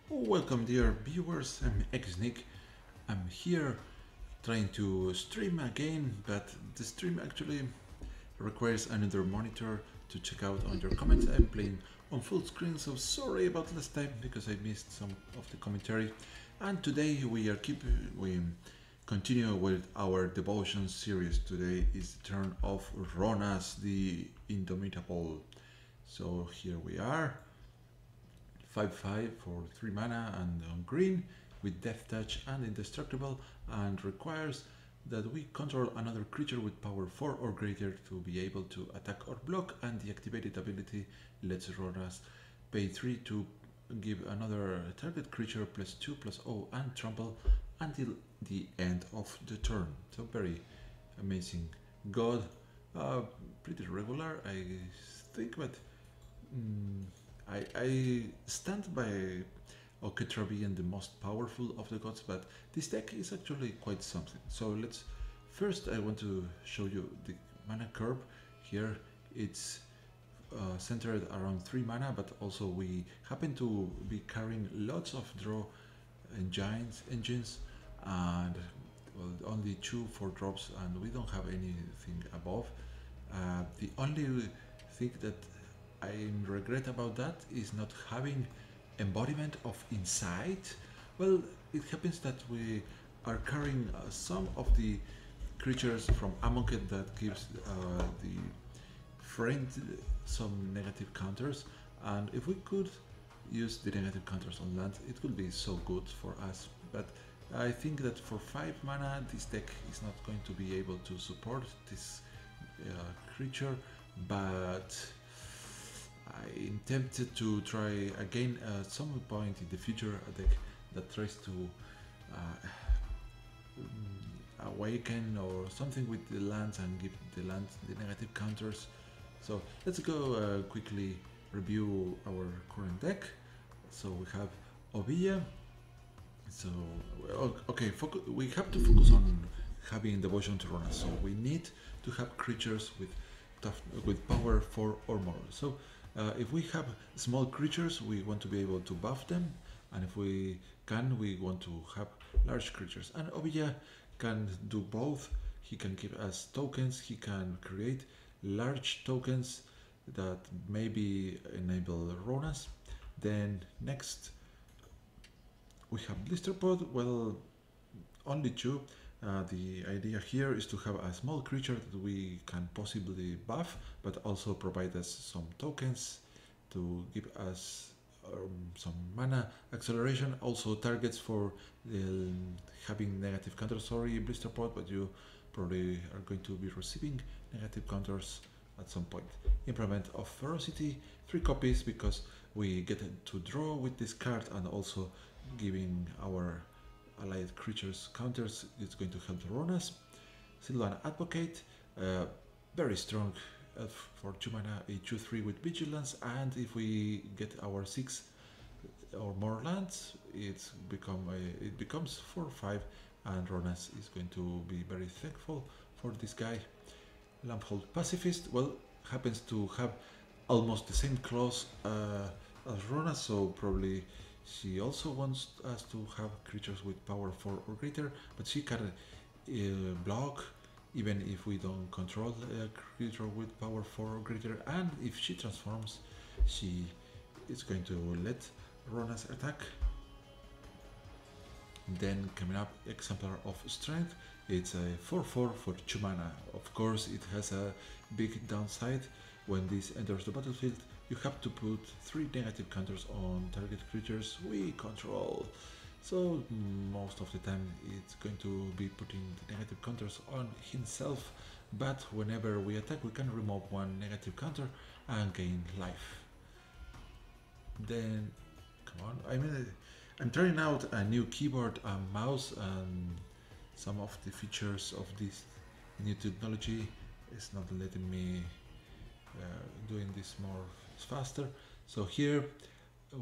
Welcome dear viewers, I'm Xnick. I'm here trying to stream again, but the stream actually requires another monitor to check out on your comments. I'm playing on full screen, so sorry about last time because I missed some of the commentary. And today we continue with our devotion series. Today is the turn of Rhonas, the Indomitable. So here we are. 5/5 for 3 mana and on green with Death Touch and Indestructible, and requires that we control another creature with power 4 or greater to be able to attack or block, and the activated ability lets Rhonas pay 3 to give another target creature +2/+0 and trample until the end of the turn. So very amazing god, pretty regular I think, but I stand by Oketra being the most powerful of the gods, but this deck is actually quite something. So let's first I want to show you the mana curve. Here it's centered around 3 mana, but also we happen to be carrying lots of draw engines and well, only 2 4 drops, and we don't have anything above. The only thing that I regret about that is not having embodiment of insight. Well, it happens that we are carrying some of the creatures from Amonkhet that gives the friend some negative counters, and if we could use the negative counters on land, it would be so good for us. But I think that for 5 mana this deck is not going to be able to support this creature, but I'm tempted to try again at some point in the future a deck that tries to awaken or something with the lands and give the lands the negative counters. So let's go quickly review our current deck. So we have Ovilla. So okay, we have to focus on having devotion to Rhonas. So we need to have creatures with power 4 or more. So if we have small creatures, we want to be able to buff them, and if we can, we want to have large creatures. And Ovilla can do both. He can give us tokens, he can create large tokens that maybe enable Rhonas. Then next we have blister pod. Well, only 2. The idea here is to have a small creature that we can possibly buff, but also provide us some tokens to give us some mana acceleration. Also targets for having negative counters. Sorry, blister pod, but you probably are going to be receiving negative counters at some point. Implement of Ferocity, 3 copies because we get to draw with this card, and also giving our allied creatures counters is going to help the Rhonas. Sylvan Advocate, very strong elf for 2 mana, a 2/3 with vigilance, and if we get our 6 or more lands, it becomes 4/5, and Rhonas is going to be very thankful for this guy. Lamphold Pacifist, well, happens to have almost the same clause as Rhonas, so probably she also wants us to have creatures with power 4 or greater, but she can block even if we don't control a creature with power 4 or greater, and if she transforms, she is going to let Rhonas attack. Then coming up, Exemplar of Strength. It's a 4/4 for 2 mana. Of course, it has a big downside. When this enters the battlefield, you have to put 3 negative counters on target creatures we control. So most of the time it's going to be putting the negative counters on himself, but whenever we attack we can remove 1 negative counter and gain life. Then, come on, I'm trying out a new keyboard and mouse, and some of the features of this new technology is not letting me doing this more faster. So here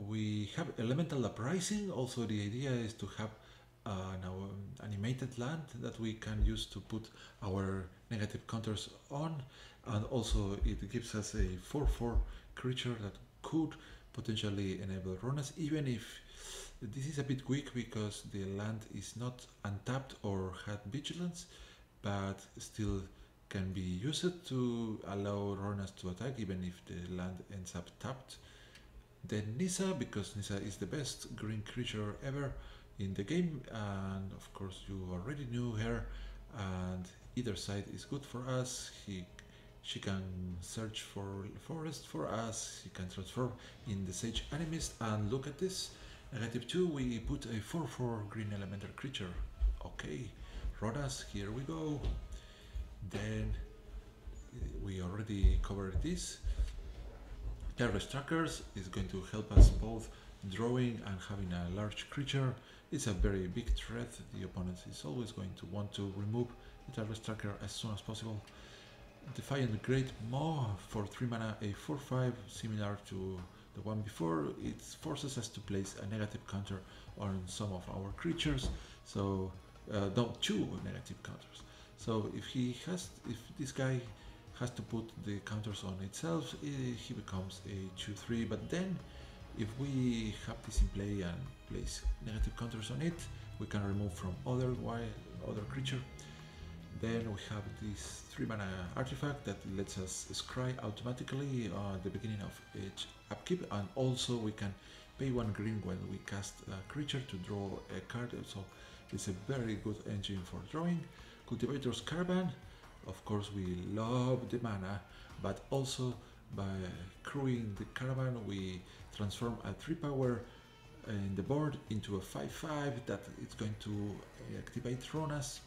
we have Elemental Uprising. Also the idea is to have an animated land that we can use to put our negative counters on, and also it gives us a 4/4 creature that could potentially enable Rhonas, even if This is a bit weak because the land is not untapped or had vigilance, but still can be used to allow Rhonas to attack even if the land ends up tapped. Then Nissa, because Nissa is the best green creature ever in the game, and of course you already knew her, and either side is good for us. She can search for forest for us, she can transform in the Sage Animist, and look at this. -2, we put a 4/4 green elemental creature. Okay, Rhonas, here we go. Then we already covered this. Terrorist Trackers is going to help us both drawing and having a large creature. It's a very big threat. The opponent is always going to want to remove the Terrorist Tracker as soon as possible. Defiant Great Maw for 3 mana, a 4/5, similar to the one before. It forces us to place a negative counter on some of our creatures. So, no, 2 negative counters. So if this guy has to put the counters on itself, he becomes a 2/3. But then, if we have this in play and place negative counters on it, we can remove from other creature. Then we have this 3 mana artifact that lets us scry automatically at the beginning of each upkeep, and also we can pay 1 green when we cast a creature to draw a card. So it's a very good engine for drawing. Cultivator's Caravan. Of course, we love the mana, but also by crewing the caravan, we transform a 3-power in the board into a 5/5 that is going to activate Rhonas.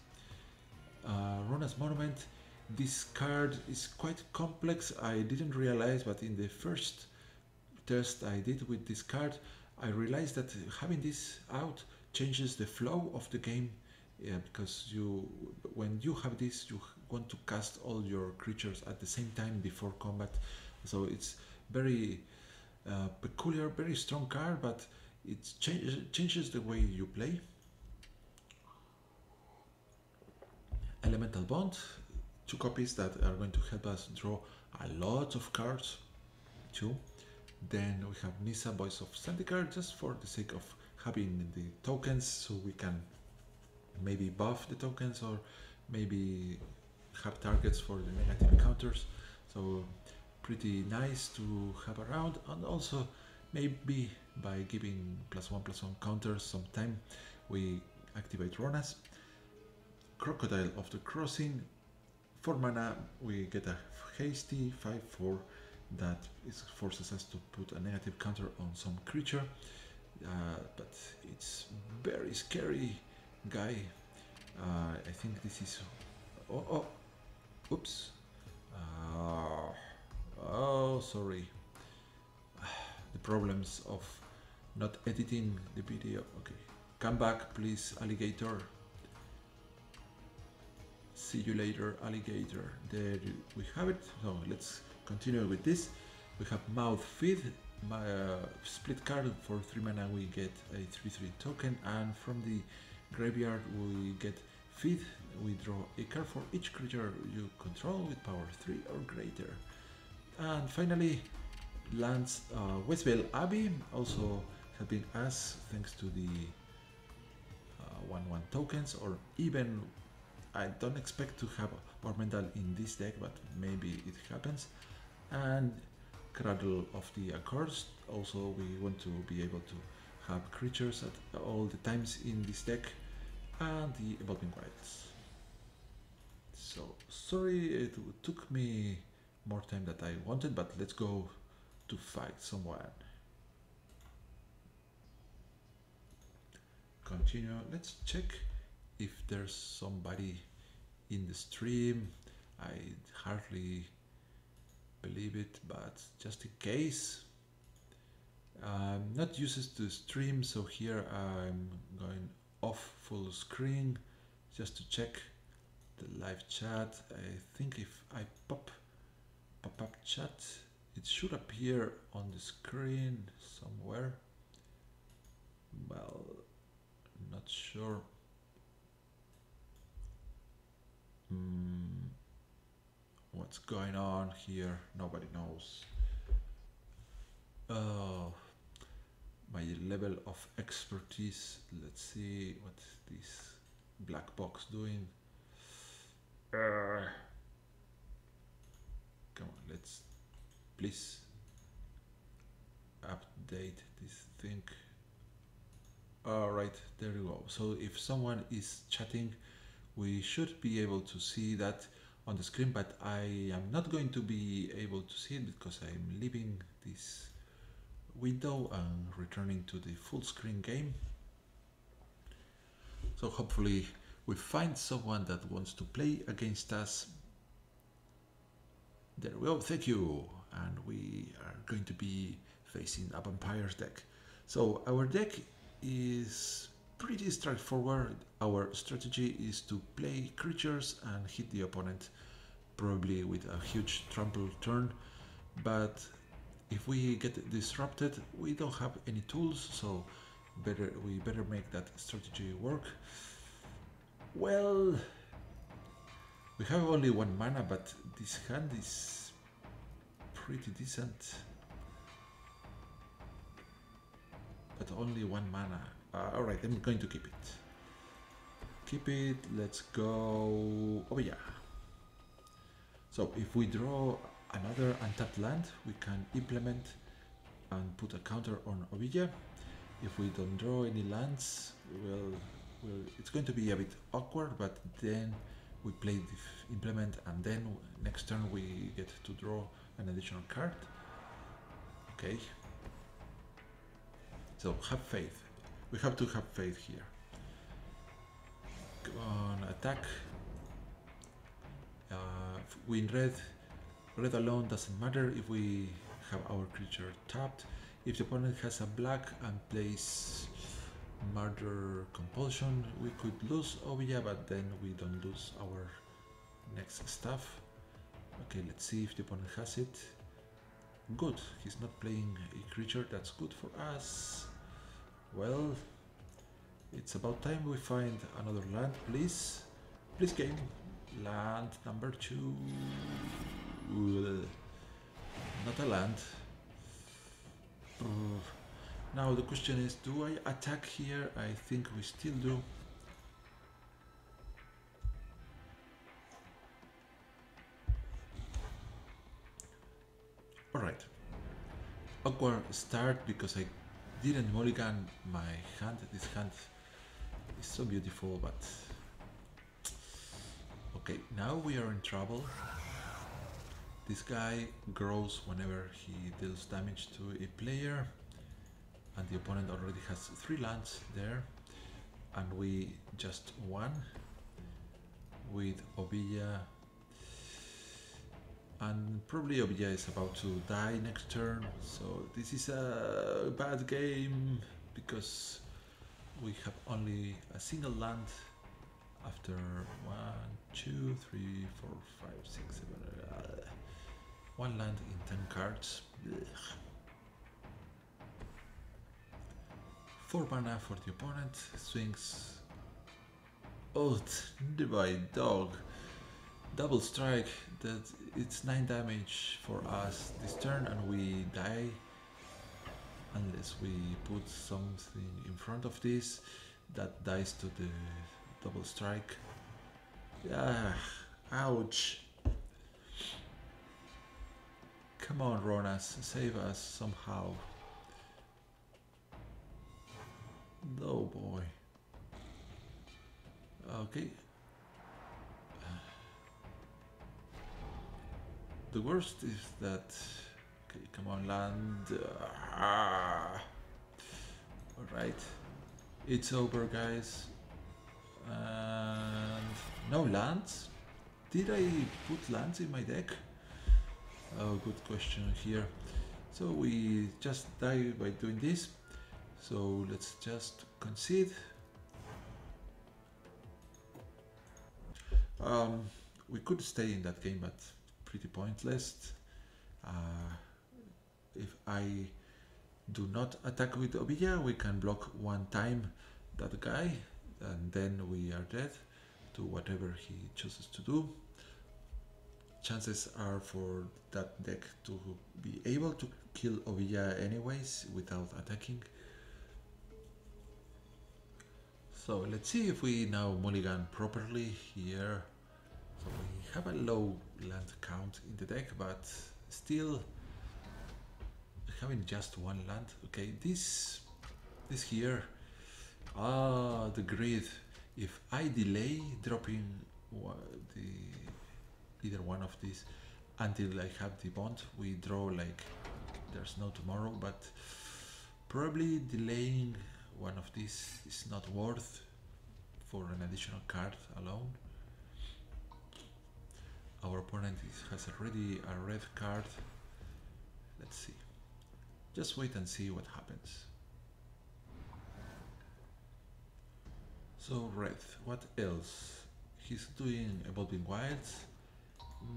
Rhonas Monument. This card is quite complex. I didn't realize, but in the first test I did with this card, I realized that having this out changes the flow of the game. Yeah, because when you have this, you want to cast all your creatures at the same time before combat. So it's very peculiar, very strong card, but it changes the way you play. Elemental Bond, 2 copies that are going to help us draw a lot of cards too. Then we have Nissa, Voice of Zendikar, just for the sake of having the tokens, so we can maybe buff the tokens or maybe have targets for the negative counters. So pretty nice to have around, and also maybe by giving +1/+1 counters sometime we activate Rhonas. Crocodile of the Crossing, 4 mana, we get a hasty 5/4 that forces us to put a negative counter on some creature, but it's very scary guy. I think this is oops, sorry, the problems of not editing the video. Okay, come back please, alligator. See you later, alligator. There we have it. So let's continue with this. We have Mouth Feed, split card. For 3 mana we get a 3/3 token, and from the graveyard we get Feed. We draw a card for each creature you control with power 3 or greater. And finally lands Westvale Abbey, also helping us thanks to the 1/1 tokens, or even I don't expect to have Ormental in this deck, but maybe it happens. And Cradle of the Accords. Also, we want to be able to have creatures at all the times in this deck. And the Evolving Wilds. So, sorry it took me more time than I wanted, but let's go to fight someone. Continue. Let's check if there's somebody in the stream. I hardly believe it, but just in case. I'm not used to stream, so here I'm going off full screen just to check the live chat. I think if I pop up chat, it should appear on the screen somewhere. Well, not sure. What's going on here? Nobody knows. Oh, my level of expertise. Let's see what this black box doing. Come on, let's please update this thing. Alright, there you go. So if someone is chatting, we should be able to see that on the screen, but I am not going to be able to see it because I'm leaving this window and returning to the full screen game. So hopefully we find someone that wants to play against us. There we go, thank you. And we are going to be facing a vampires deck. So our deck is pretty straightforward. Our strategy is to play creatures and hit the opponent, probably with a huge trample turn. But if we get disrupted, we don't have any tools, so we better make that strategy work. Well, we have only 1 mana, but this hand is pretty decent. But only 1 mana. Alright, I'm going to keep it. Keep it, let's go. Oh yeah. So if we draw another untapped land, we can implement and put a counter on Ovilla. If we don't draw any lands, it's going to be a bit awkward, but then we play the implement and then next turn we get to draw an additional card. Okay. So have faith. We have to have faith here. Come on, attack. We in red. Red alone doesn't matter if we have our creature tapped. If the opponent has a black and plays Murder Compulsion, we could lose Ovilla, but then we don't lose our next stuff. Okay, let's see if the opponent has it. Good, he's not playing a creature, that's good for us. Well, it's about time we find another land, please. Please game. Land number 2. Not a land. Now the question is, do I attack here? I think we still do. Alright. Awkward start because I didn't mulligan my hand. This hand is so beautiful, but... Okay, now we are in trouble. This guy grows whenever he deals damage to a player, and the opponent already has 3 lands there, and we just won with Ovilla, and probably Ovilla is about to die next turn, so this is a bad game because we have only a single land after 1, 2, 3, 4, 5, 6, 7, 1 land in 10 cards. Blech. 4 mana for the opponent, swings. Oh, devoid dog. Double strike, that it's 9 damage for us this turn, and we die unless we put something in front of this that dies to the double strike. Yeah, ouch. Come on, Rhonas, save us somehow. Oh boy. Okay. The worst is that... Okay, come on, land. Alright. It's over, guys. And no lands? Did I put lands in my deck? Oh, good question here. So we just die by doing this. So let's just concede. We could stay in that game, but pretty pointless. If I do not attack with Ovilla, we can block 1 time that guy, and then we are dead to whatever he chooses to do. Chances are for that deck to be able to kill Ovilla anyways without attacking. So let's see if we now mulligan properly here. So we have a low land count in the deck, but still having just one land. Okay, this here, the grid. If I delay dropping the either one of these until I have the bond, we draw like there's no tomorrow. But probably delaying one of these is not worth for an additional card alone. Our opponent has already a red card. Let's see. Just wait and see what happens. So red, what else? He's doing Evolving Wilds.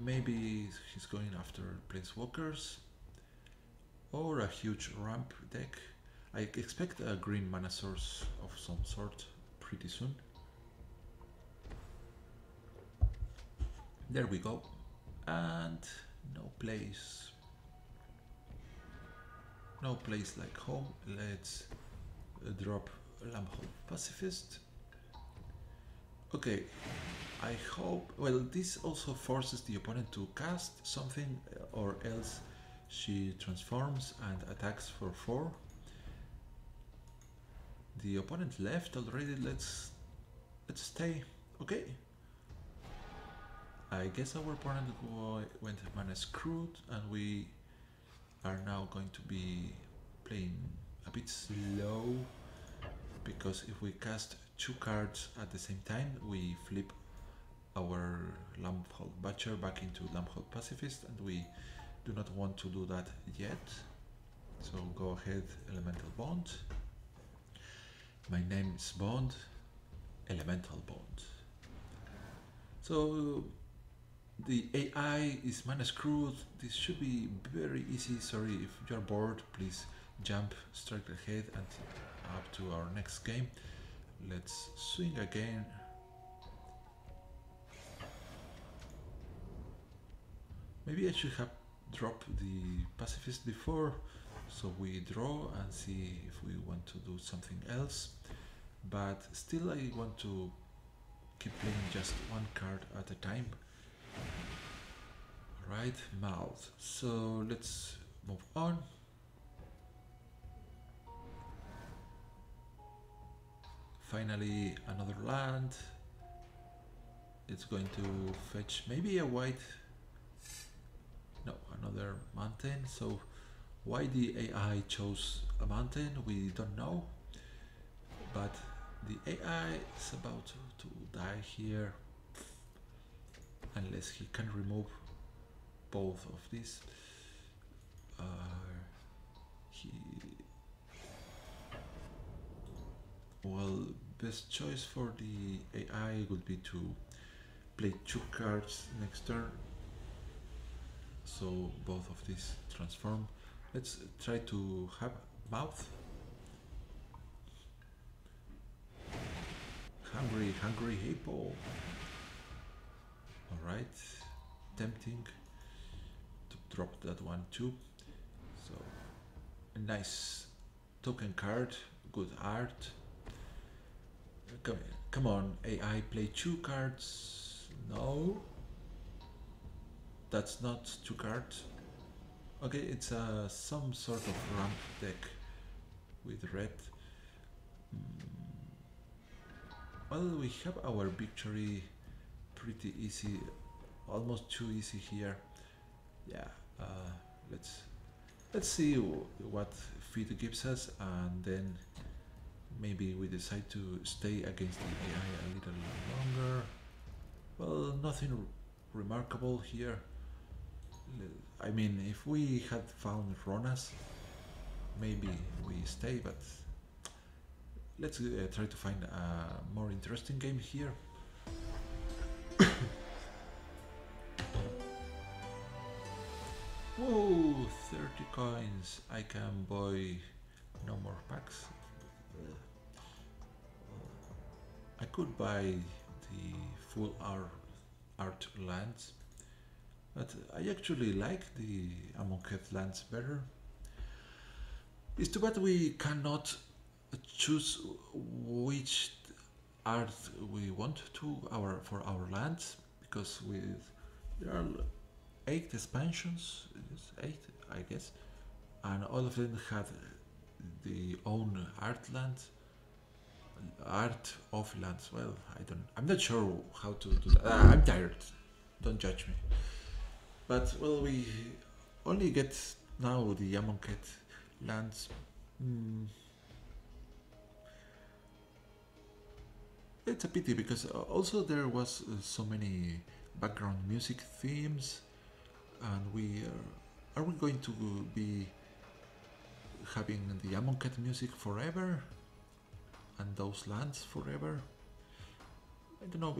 Maybe he's going after Planeswalkers. Or a huge ramp deck. I expect a green mana source of some sort pretty soon. There we go. And no place. No place like home. Let's drop Lamphold Pacifist. Okay, I hope... Well, this also forces the opponent to cast something, or else she transforms and attacks for 4. The opponent left already. Let's stay. Okay. I guess our opponent went mana screwed, and we are now going to be playing a bit slow, because if we cast 2 cards at the same time, we flip our Lamphold Butcher back into Lamphold Pacifist, and we do not want to do that yet. So go ahead, Elemental Bond. My name is Bond, Elemental Bond. So the AI is mana screwed. This should be very easy. Sorry, if you're bored, please jump straight ahead and up to our next game. Let's swing again. Maybe I should have dropped the pacifist before, so we draw and see if we want to do something else. But still I want to keep playing just one card at a time. Right, mouth. So let's move on. Finally another land. It's going to fetch maybe a white, no, another mountain. So why the AI chose a mountain, we don't know, but the AI is about to die here unless he can remove both of these. Well, best choice for the AI would be to play 2 cards next turn, so both of these transform. Let's try to have mouth. Hungry hippo. Alright, tempting to drop that one too. So a nice token card, good art. Come on, AI, play 2 cards. No, that's not 2 cards. Okay, it's some sort of ramp deck with red. Well, we have our victory pretty easy, almost too easy here. Yeah, let's see what feed gives us, and then maybe we decide to stay against the AI a little longer. Well, nothing remarkable here. I mean, if we had found Rhonas, maybe we stay, but let's try to find a more interesting game here. Whoa, 30 coins. I can buy no more packs. I could buy the full art lands, but I actually like the Amonkhet lands better. It's too bad we cannot choose which art we want to our for our lands, because there are 8 expansions, eight I guess, and all of them had the own art of lands. Well, I'm not sure how to do that. I'm tired. Don't judge me. But well, we only get now the Amonkhet lands. Mm, it's a pity because also there was so many background music themes, and are we going to be having the Amonkhet music forever and those lands forever? I don't know.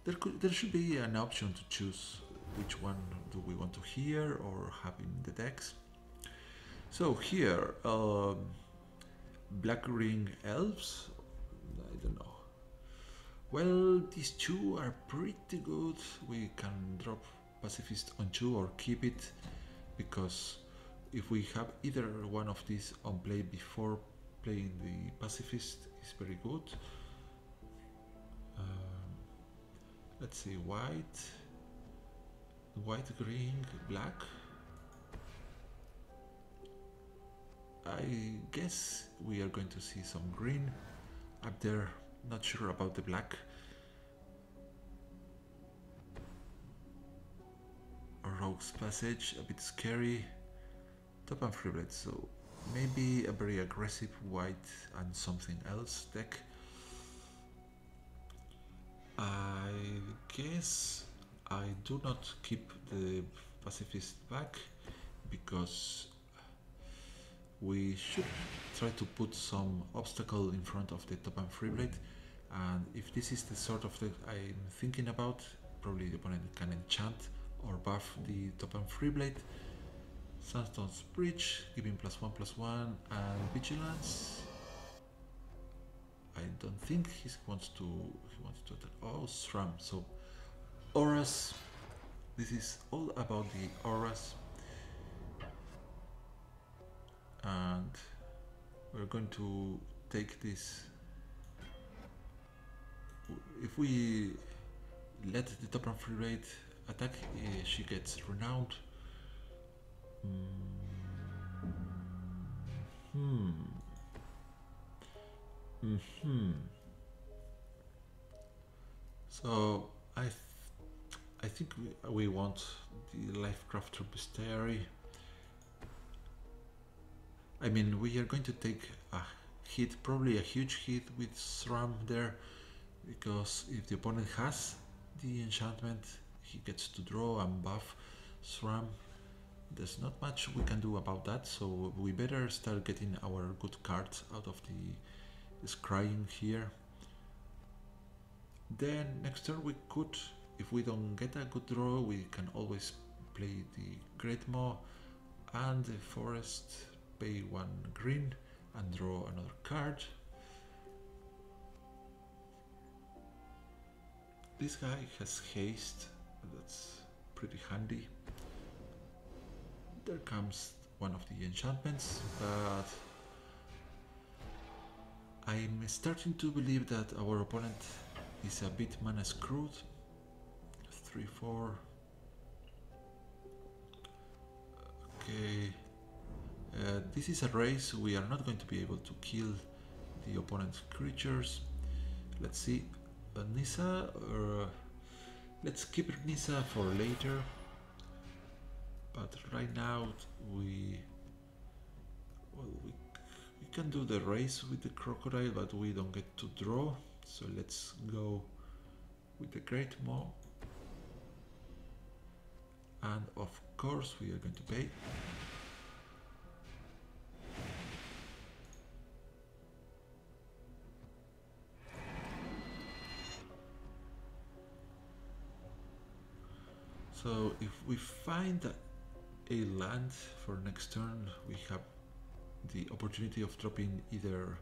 There should be an option to choose which one do we want to hear or have in the decks. So here, Black Ring Elves. I don't know. Well, these two are pretty good. We can drop Pacifist on 2 or keep it, because if we have either one of these on play before playing the Pacifist, is very good. Let's see, white, green, black. I guess we are going to see some green up there. Not sure about the black. Rogue's Passage, a bit scary. Top and Freeblade, so maybe a very aggressive white and something else deck. I guess I do not keep the Pacifist back, because we should try to put some obstacle in front of the Top and Freeblade, and if this is the sort of deck I'm thinking about, probably the opponent can enchant or buff the Top and Freeblade. Sandstone's Bridge, giving +1/+1 and Vigilance. I don't think he wants to attack. Oh, SRAM. So auras. This is all about the auras, and we're going to take this. If we let the Top and Freeblade attack, she gets renowned. So I think we want the Lifecrafter Bestiary. I mean, we are going to take a hit, probably a huge hit with SRAM there, because if the opponent has the enchantment, he gets to draw and buff SRAM. There's not much we can do about that, so we better start getting our good cards out of the scrying here. Then next turn we could, if we don't get a good draw, we can always play the Great Maw and the Forest, pay 1 green and draw another card. This guy has haste, that's pretty handy. There comes one of the enchantments, but I'm starting to believe that our opponent is a bit mana screwed. 3/4. Okay. This is a race. We are not going to be able to kill the opponent's creatures. Let's see. Nissa, let's keep Nissa for later. But right now we can do the race with the crocodile, but we don't get to draw. So let's go with the Great Maw. And of course we are going to pay. So if we find a land for next turn, we have the opportunity of dropping either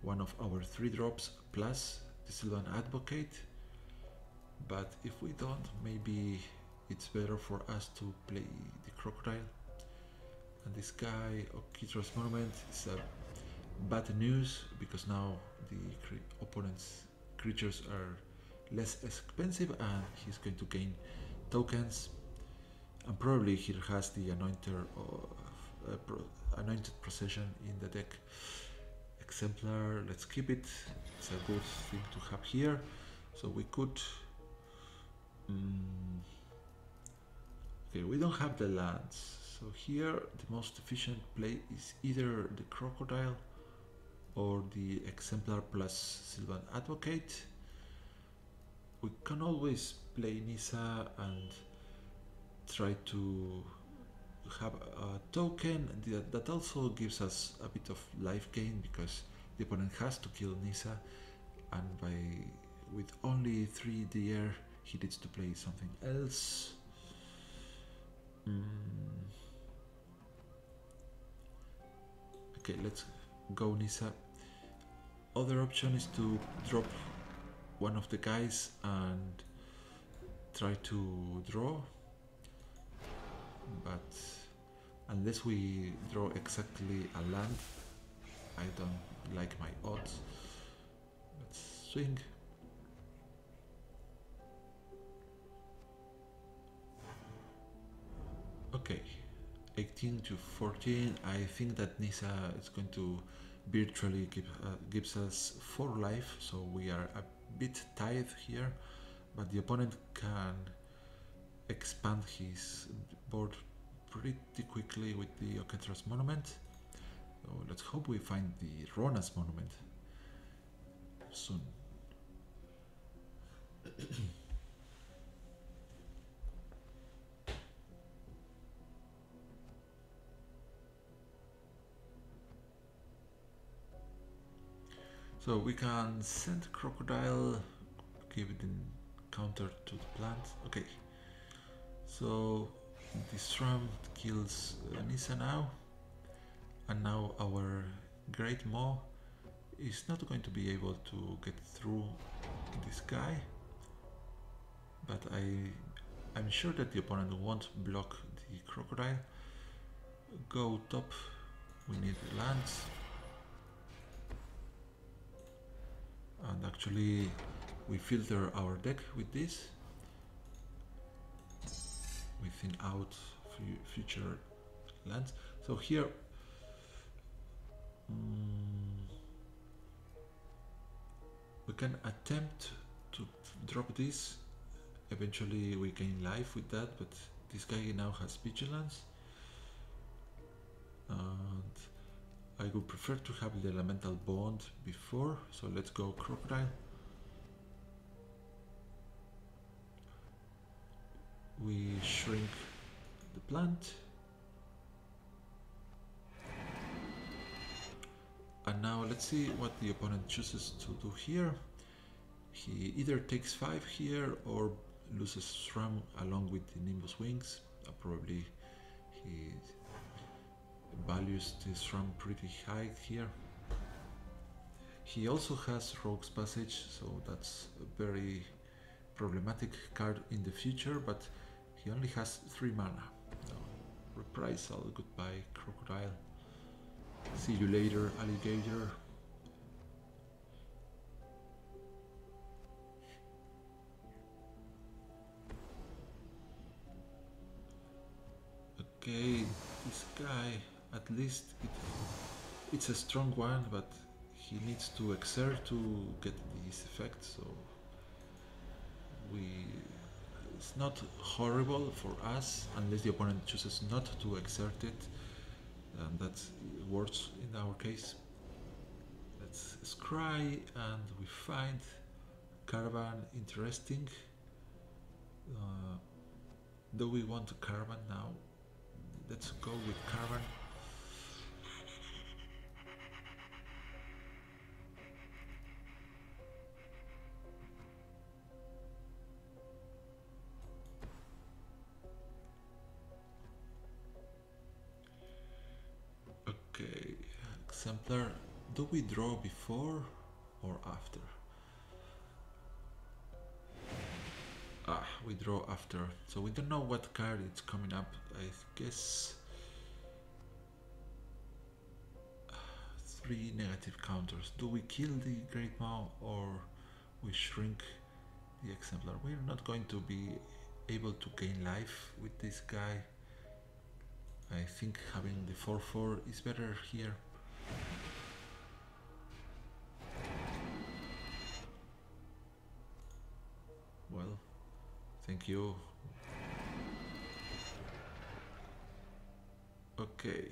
one of our 3 drops plus the Sylvan Advocate, but if we don't, maybe it's better for us to play the Crocodile. And this guy, Okitra's Monument, is bad news, because now the opponent's creatures are less expensive, and he's going to gain tokens. And probably he has the anointed procession in the deck. Exemplar, let's keep it. It's a good thing to have here. So we could. Okay, we don't have the lands. So here the most efficient play is either the crocodile or the exemplar plus Sylvan Advocate. We can always play Nissa and try to have a token that also gives us a bit of life gain, because the opponent has to kill Nissa, and with only 3 DR he needs to play something else. Okay, let's go Nissa. Other option is to drop one of the guys and try to draw, but unless we draw exactly a land, I don't like my odds. Let's swing. Okay, 18 to 14. I think that Nissa is going to virtually gives us 4 life, so we are a bit tight here, but the opponent can expand his board pretty quickly with the Oketra's Monument. So let's hope we find the Rhonas Monument soon. So we can send Crocodile, give it in counter to the plant. Okay, so this ram kills Nissa now, and now our Great Maw is not going to be able to get through this guy, but I'm sure that the opponent won't block the Crocodile. Go top, we need lands. And actually we filter our deck with this. We thin out future lands. So here we can attempt to drop this. Eventually we gain life with that, but this guy now has vigilance, and I would prefer to have the elemental bond before, so let's go Crocodile. We shrink the plant. And now let's see what the opponent chooses to do here. He either takes 5 here or loses SRAM along with the Nimbus Wings. Probably he values the SRAM pretty high here. He also has Rogue's Passage, so that's a very problematic card in the future, but he only has 3 mana. So, reprisal, goodbye Crocodile. See you later, alligator. Okay, this guy, at least it's a strong one, but he needs to exert to get this effect, so it's not horrible for us unless the opponent chooses not to exert it, and that's worse in our case. Let's scry and we find Caravan interesting. Do we want a Caravan now? Let's go with Caravan. Okay, Exemplar. Do we draw before or after? We draw after, so we don't know what card it's coming up. I guess 3 negative counters. Do we kill the Great Maw or we shrink the exemplar. We're not going to be able to gain life with this guy. I think having the 4/4 is better here. Well, thank you. Okay.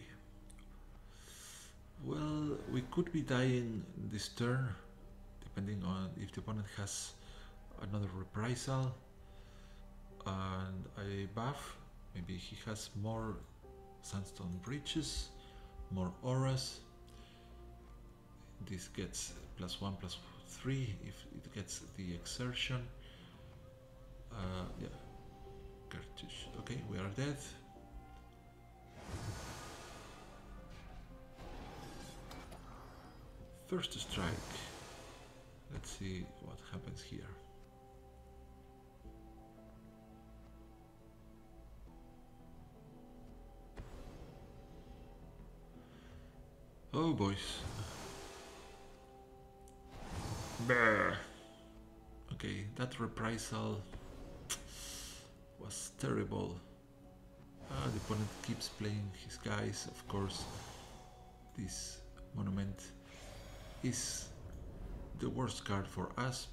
Well, we could be dying this turn, depending on if the opponent has another reprisal and a buff. Maybe he has more sandstone breaches, more auras. This gets +1/+3 if it gets the exertion. Yeah, cartouche. Okay, we are dead. First strike. Let's see what happens here. Oh boys. Brr. Okay, that reprisal was terrible. The opponent keeps playing his guys, of course. This monument is the worst card for us.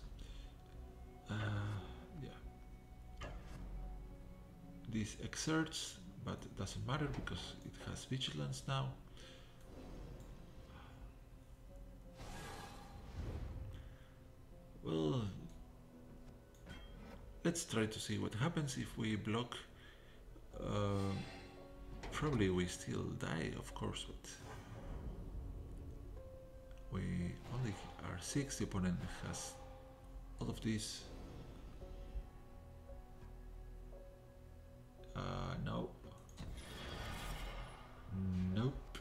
Yeah. This exerts, but it doesn't matter because it has vigilance now. Well, let's try to see what happens if we block. Probably we still die, of course, but we only are 6. The opponent has all of these. No. Nope.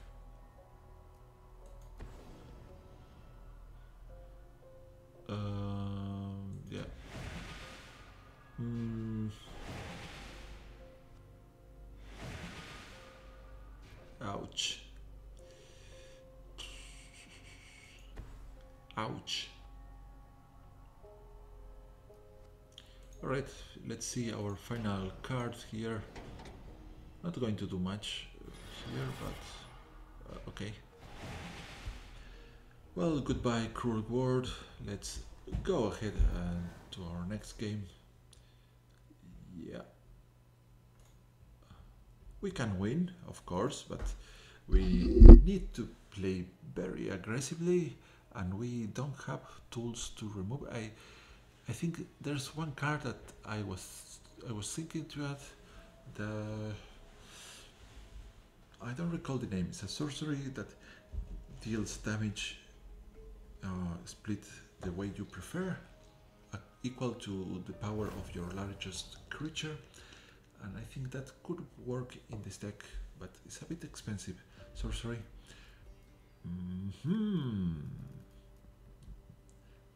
Yeah. Ouch. Ouch. Alright, let's see our final card here. Not going to do much here, but okay. Well, goodbye, cruel world. Let's go ahead to our next game. Yeah. We can win, of course, but we need to play very aggressively, and we don't have tools to remove. I think there's one card that I was thinking to add. I don't recall the name. It's a sorcery that deals damage split the way you prefer, equal to the power of your largest creature, and I think that could work in this deck, but it's a bit expensive. Sorcery.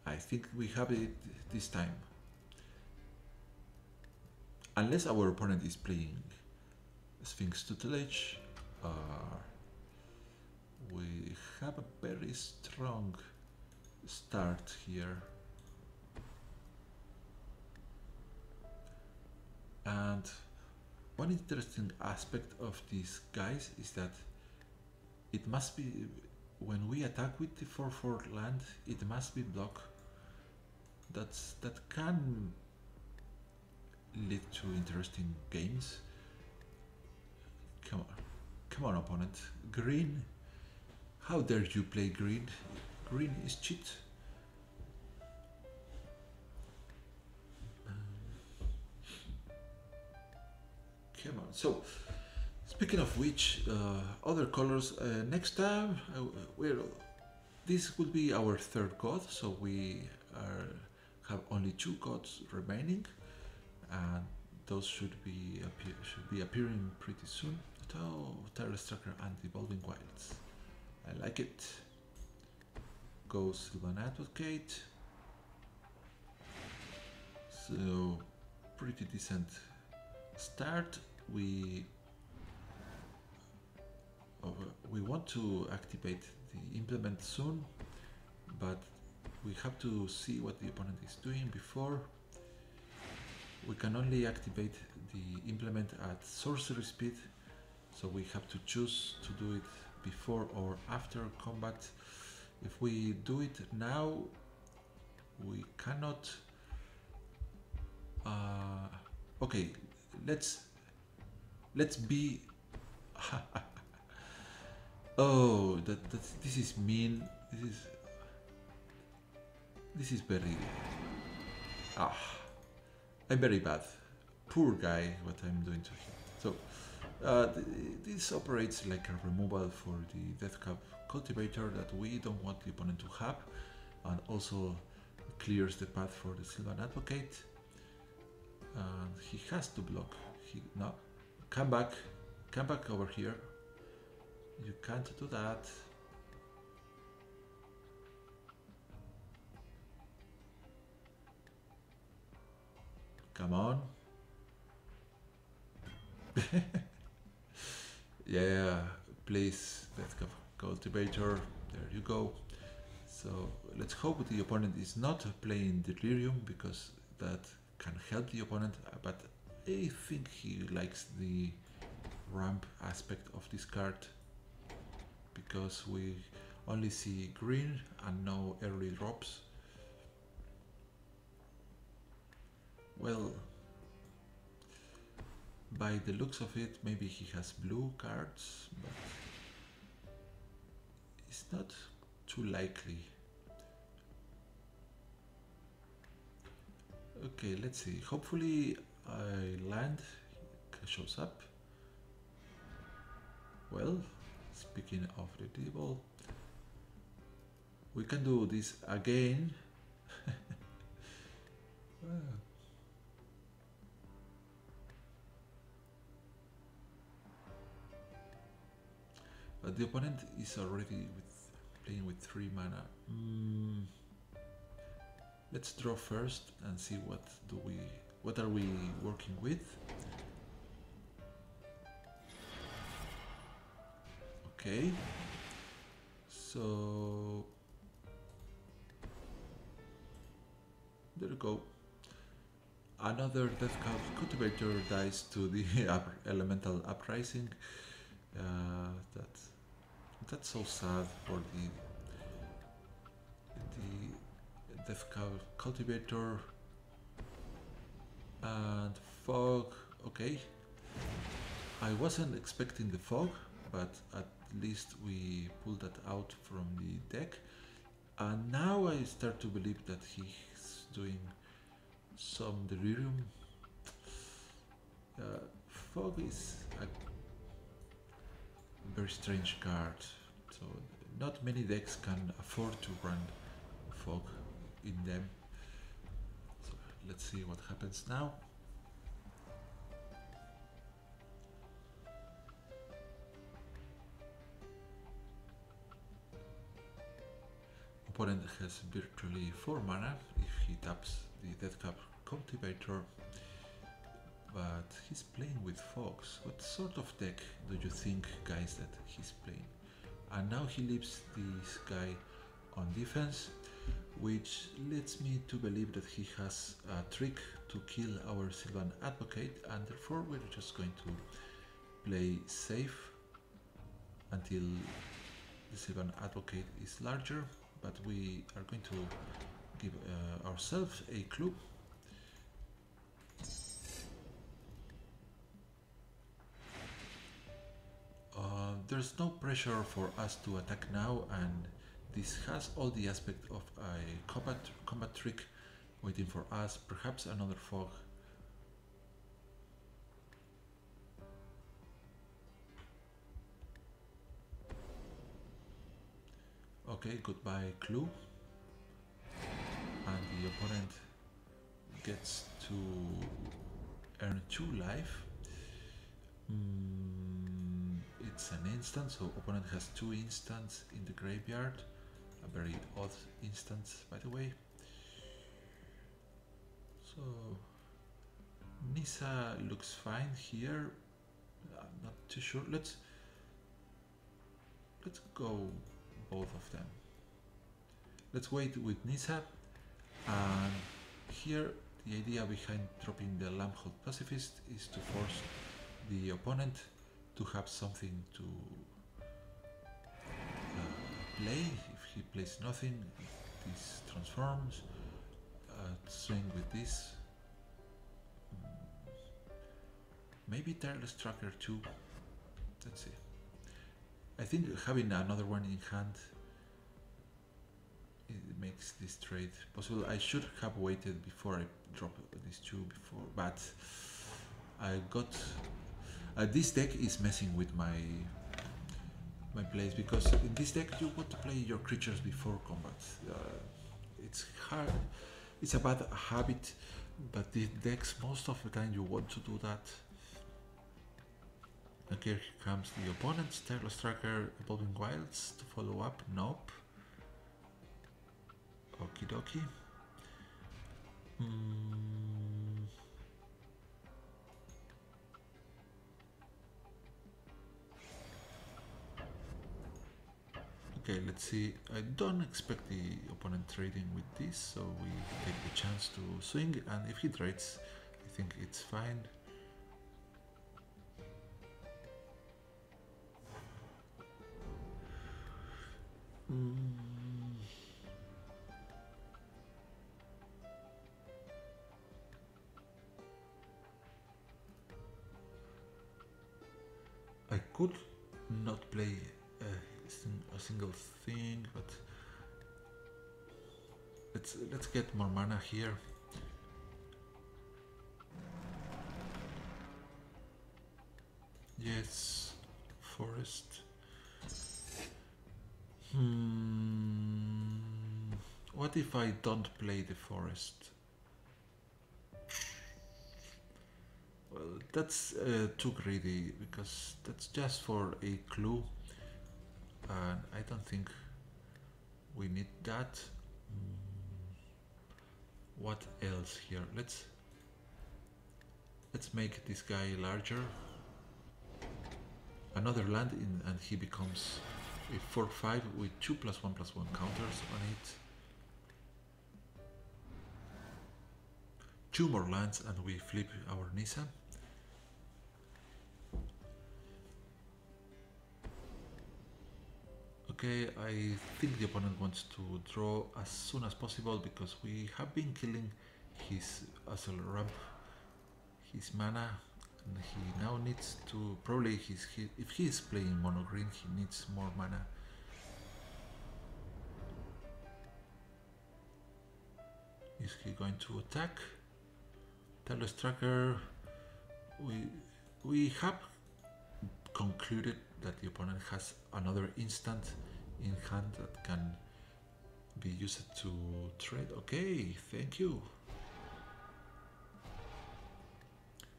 I think we have it this time. Unless our opponent is playing Sphinx Tutelage, we have a very strong start here. And one interesting aspect of these guys is that it must be, when we attack with the 4/4 land, it must be blocked. That can lead to interesting games. Come on, opponent. Green. How dare you play green? Green is cheat. Come on. So, speaking of which, other colors. Next time, this will be our third god. So we have only 2 gods remaining, and those should be appearing pretty soon. Terror Striker and Evolving Wilds. I like it. Go Sylvan Advocate. So pretty decent start. We want to activate the implement soon, but we have to see what the opponent is doing before. We can only activate the implement at sorcery speed, so we have to choose to do it before or after combat. If we do it now, we cannot. Okay, let's be. Oh, this is mean. This is very. I'm very bad. Poor guy, what I'm doing to him. So, this operates like a removal for the Death Cap Cultivator that we don't want the opponent to have, and also clears the path for the Sylvan Advocate. And he has to block. No, come back over here. You can't do that. Come on. Yeah, please, Death Cap Cultivator. There you go. So let's hope the opponent is not playing Delirium, because that can help the opponent, but I think he likes the ramp aspect of this card, because we only see green and no early drops. Well, by the looks of it, maybe he has blue cards, but it's not too likely. Okay, let's see. Hopefully land shows up. Well, speaking of the devil, we can do this again. But the opponent is already playing with 3 mana. Let's draw first and see what are we working with. Okay, so there you go. Another Death Cap Cultivator dies to the Elemental Uprising. That's so sad for the Death Cap Cultivator. And Fog. Okay, I wasn't expecting the Fog, but at least we pulled that out from the deck, and now I start to believe that he's doing some Delirium. Fog is a very strange card, so not many decks can afford to run Fog in them. So let's see what happens now. Opponent has virtually 4 mana if he taps the Death Cap Cultivator, but he's playing with Fox. What sort of deck do you think, guys, that he's playing? And now he leaves this guy on defense, which leads me to believe that he has a trick to kill our Sylvan Advocate, and therefore we're just going to play safe until the Sylvan Advocate is larger. But we are going to give ourselves a clue. There's no pressure for us to attack now, and this has all the aspect of a combat trick waiting for us. Perhaps another Fog. Okay, goodbye clue. And the opponent gets to earn 2 life. It's an instant, so opponent has 2 instants in the graveyard. A very odd instance, by the way. So Nissa looks fine here. I'm not too sure. Let's go both of them. Let's wait with Nisa. And here the idea behind dropping the Lamphold Pacifist is to force the opponent to have something to play. If he plays nothing, this transforms. Swing with this. Maybe Tireless Tracker too. Let's see. I think having another one in hand, it makes this trade possible. I should have waited before I drop these two before, but I got this deck is messing with my plays, because in this deck you want to play your creatures before combat. It's hard. It's a bad habit, but the decks most of the time you want to do that. Okay, here comes the opponent's Tireless Tracker, Evolving Wilds to follow up. Nope. Okie dokie. Okay, let's see. I don't expect the opponent trading with this, so we take the chance to swing, and if he trades, I think it's fine. I could not play a single thing, but let's get more mana here. Yes, forest. What if I don't play the forest? Well, that's too greedy, because that's just for a clue, and I don't think we need that. What else here? Let's make this guy larger. Another land and he becomes a 4/5 with 2+1/+1 counters on it. 2 more lands and we flip our Nisa. Okay, I think the opponent wants to draw as soon as possible, because we have been killing his Azul Ramp, his mana, and he now needs to, probably if he is playing mono green, he needs more mana. Is he going to attack? Tireless Tracker. We have concluded that the opponent has another instant in hand that can be used to trade. Okay, thank you.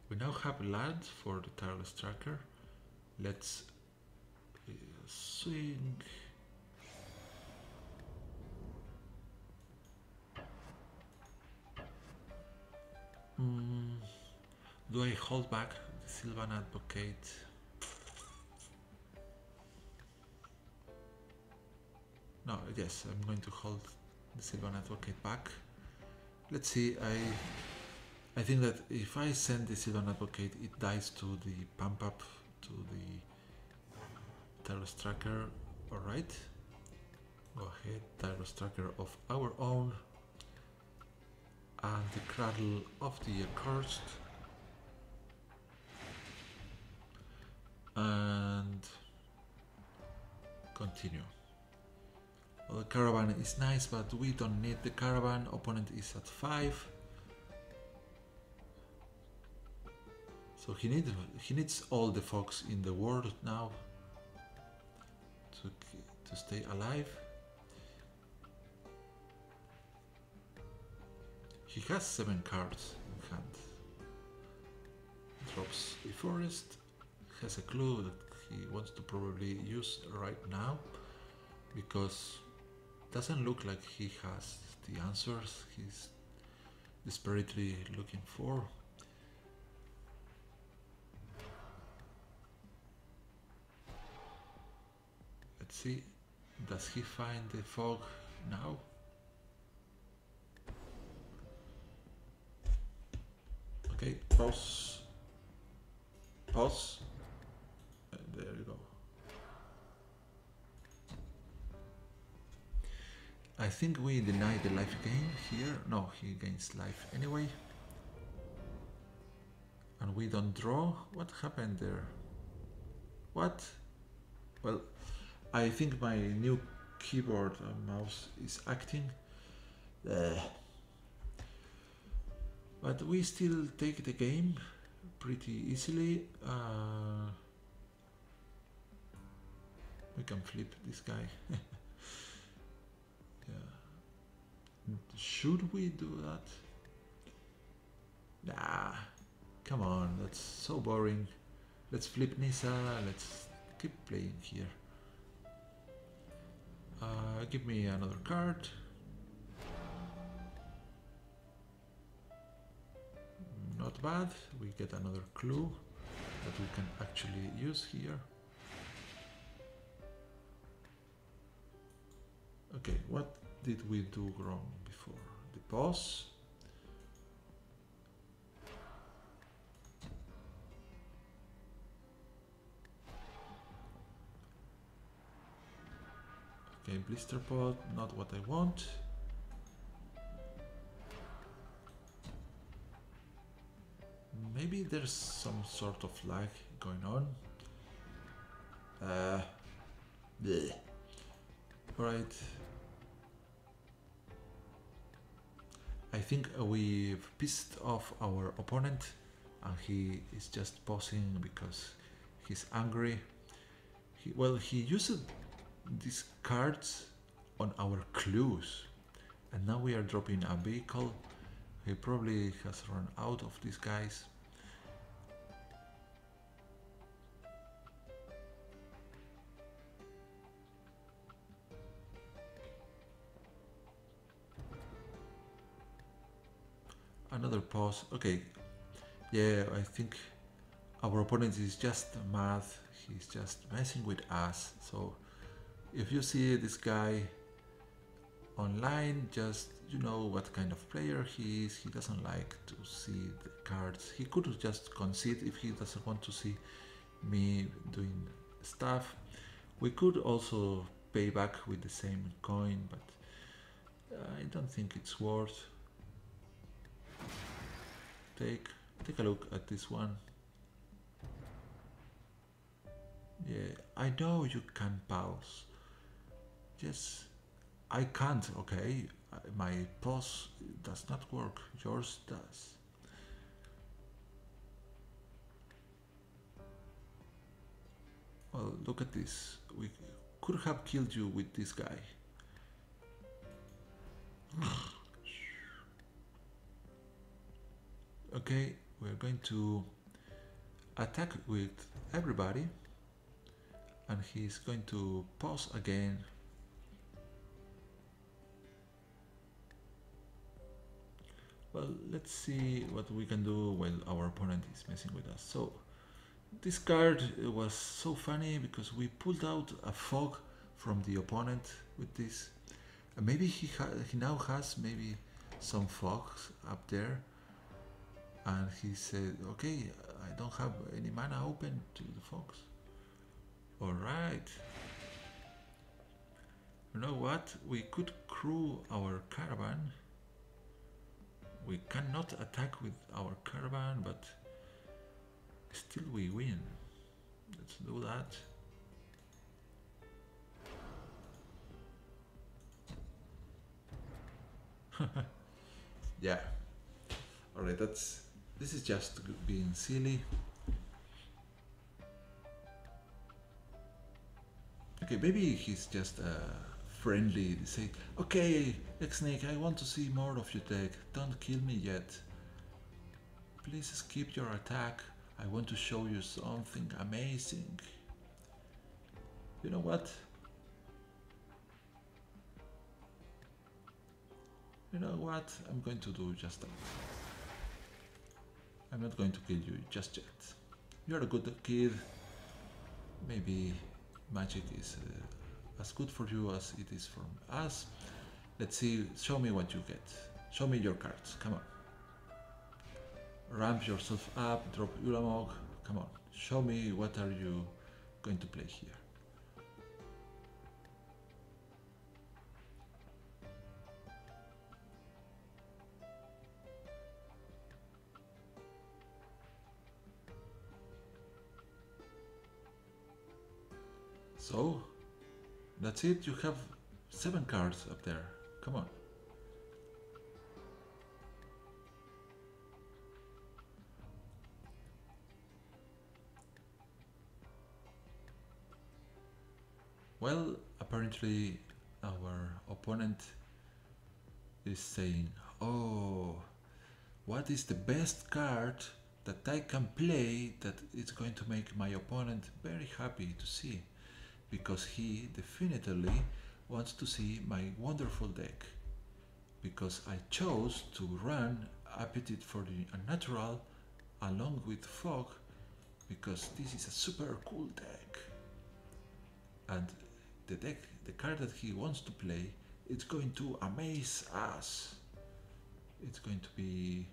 We now have land for the Tireless Tracker. Let's swing. Do I hold back the Sylvan Advocate? No, yes, I'm going to hold the Sylvan Advocate back. Let's see, I think that if I send the Sylvan Advocate, it dies to the pump up to the Tireless Tracker. Alright, go ahead, Tireless Tracker of our own, and the Cradle of the Accursed, and continue. Well, the Caravan is nice, but we don't need the Caravan. Opponent is at 5. So he needs all the fogs in the world now to stay alive. He has 7 cards in hand. Drops a forest. Has a clue that he wants to probably use right now, because doesn't look like he has the answers he's desperately looking for. Let's see, does he find the fog now? Okay, pause. Pause. There you go. I think we deny the life gain here. No, he gains life anyway. And we don't draw. What happened there? What? Well, I think my new keyboard and mouse is acting. But we still take the game pretty easily. We can flip this guy. Yeah. Should we do that? Nah. Come on, that's so boring. Let's flip Nisa. Let's keep playing here. Give me another card. Not bad. We get another clue that we can actually use here. Okay, what did we do wrong before? The pause. Okay, blister pod, not what I want. Maybe there's some sort of lag going on. Alright. I think we've pissed off our opponent and he is just pausing because he's angry. He used these cards on our clues and now we are dropping a vehicle. He probably has run out of these guys. Another pause. Okay, yeah, I think our opponent is just mad. He's just messing with us. So if you see this guy online, just you know what kind of player he is. He doesn't like to see the cards. He could just concede if he doesn't want to see me doing stuff. We could also pay back with the same coin, but I don't think it's worth. Take a look at this one. Yeah, I know you can pause. Yes, I can't, okay? My pause does not work, yours does. Well, look at this. We could have killed you with this guy. Okay, we're going to attack with everybody and he's going to pause again. Well, let's see what we can do while our opponent is messing with us. So this card was so funny because we pulled out a fog from the opponent with this. And maybe he now has maybe some fogs up there. And he said, okay, I don't have any mana open to the fox. Alright. You know what? We could crew our caravan. We cannot attack with our caravan, but still we win. Let's do that. Yeah. Alright, this is just being silly. Okay, maybe he's just friendly. They say, okay, X-Snake, I want to see more of your deck. Don't kill me yet. Please skip your attack. I want to show you something amazing. You know what? You know what? I'm going to do just that. I'm not going to kill you just yet. You're a good kid. Maybe magic is as good for you as it is for us. Let's see, show me what you get. Show me your cards, come on. ramp yourself up, drop Ulamog. Come on, show me what are you going to play here. So, that's it, you have 7 cards up there. Come on. Well, apparently our opponent is saying, oh, what is the best card that I can play that is going to make my opponent very happy to see? Because he definitely wants to see my wonderful deck. Because I chose to run Appetite for the Unnatural along with Fog, because this is a super cool deck. And the card that he wants to play, it's going to amaze us. It's going to be...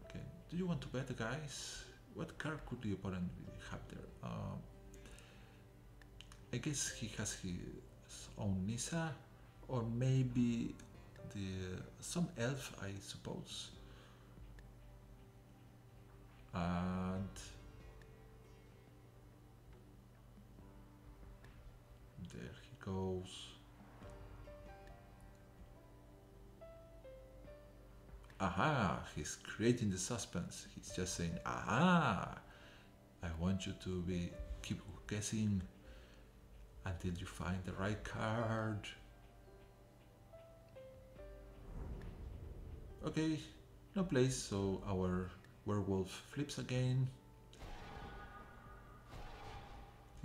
Okay, do you want to bet, guys? What card could the opponent have there? I guess he has his own Nissa, or maybe some elf, I suppose. And there he goes. Aha! He's creating the suspense. He's just saying, aha! I want you to keep guessing until you find the right card. Okay, no place, so our werewolf flips again.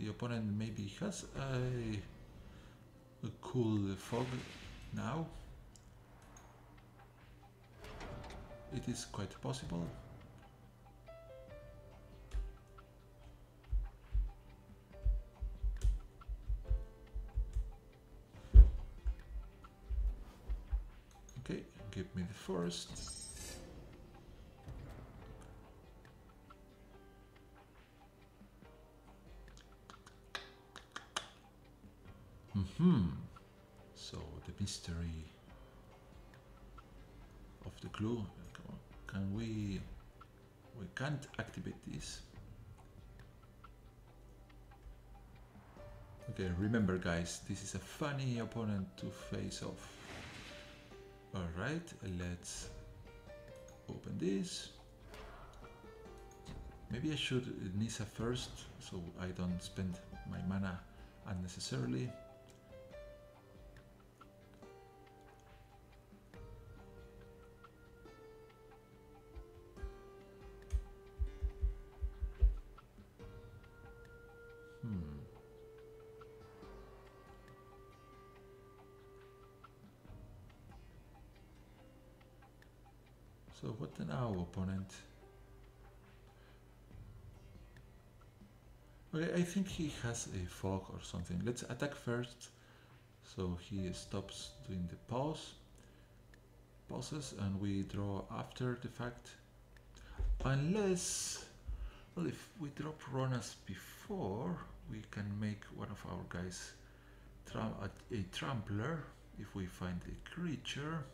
The opponent maybe has a cool fog now. It is quite possible. Okay, give me the forest. So the mystery of the clue. Can we can't activate this. Okay, remember guys, this is a funny opponent to face off. Alright, let's open this. Maybe I should Nissa first, so I don't spend my mana unnecessarily. So what now, opponent? Okay, I think he has a fog or something. Let's attack first. So he stops doing the pauses, and we draw after the fact. Unless, well, if we drop Rhonas before, we can make one of our guys a trampler if we find a creature.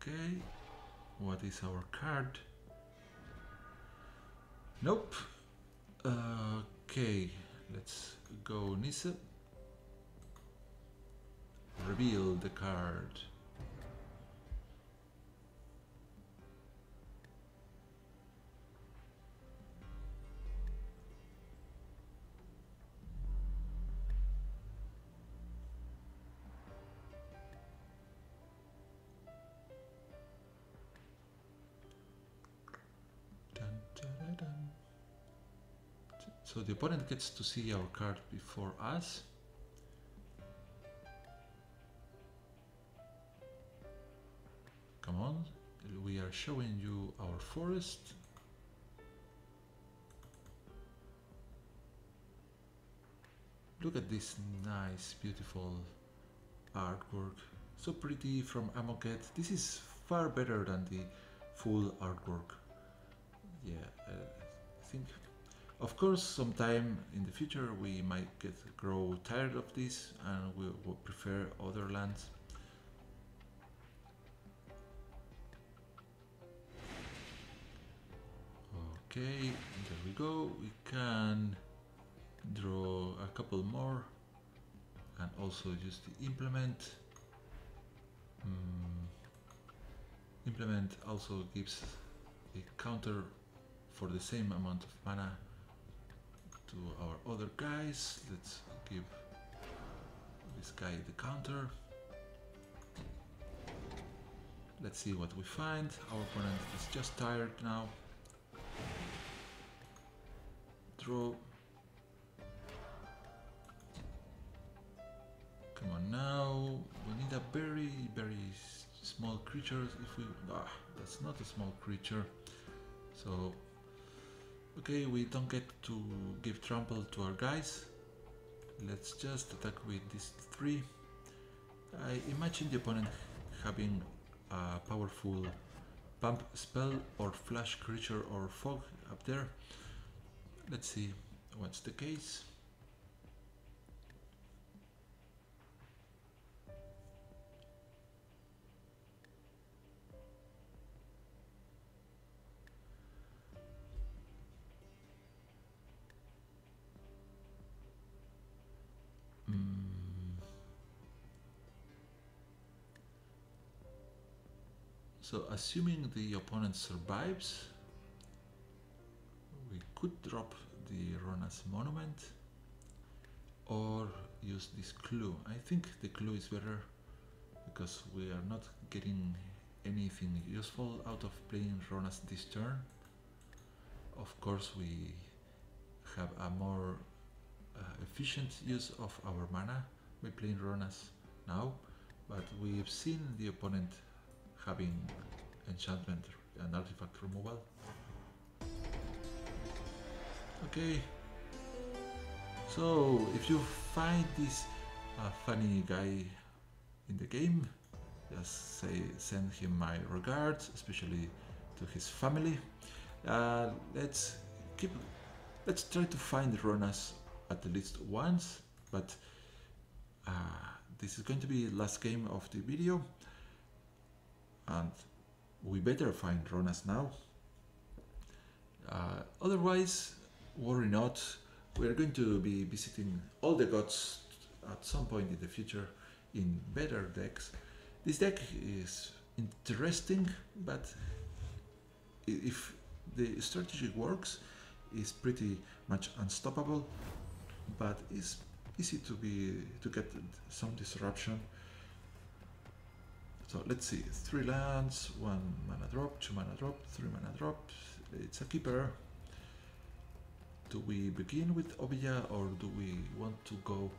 Okay, what is our card? Nope. Okay, let's go Nissa. Reveal the card. So the opponent gets to see our card before us. Come on, we are showing you our forest. Look at this nice, beautiful artwork. So pretty from Amonkhet. This is far better than the full artwork. Yeah, I think, of course, sometime in the future we might grow tired of this and we will prefer other lands. Okay, there we go. We can draw a couple more and also use the implement. Implement also gives a counter for the same amount of mana to our other guys. Let's give this guy the counter. Let's see what we find. Our opponent is just tired now. Draw. Come on now. We need a very, very small creature. If we, that's not a small creature. So, okay, we don't get to give trample to our guys. Let's just attack with these three. I imagine the opponent having a powerful pump spell or flash creature or fog up there. Let's see what's the case. So assuming the opponent survives, we could drop the Rhonas monument or use this clue. I think the clue is better because we are not getting anything useful out of playing Rhonas this turn. Of course, we have a more efficient use of our mana by playing Rhonas now, but we've seen the opponent having enchantment and artifact removal. Okay, so if you find this funny guy in the game, just send him my regards, especially to his family. Let's try to find Rhonas at least once, but this is going to be the last game of the video, and we better find Rhonas now. Otherwise, worry not, we're going to be visiting all the gods at some point in the future in better decks. This deck is interesting, but if the strategy works, it's pretty much unstoppable, but it's easy to get some disruption. So let's see, 3 lands, 1 mana drop, 2 mana drop, 3 mana drop. It's a keeper. Do we begin with Obija or do we want to go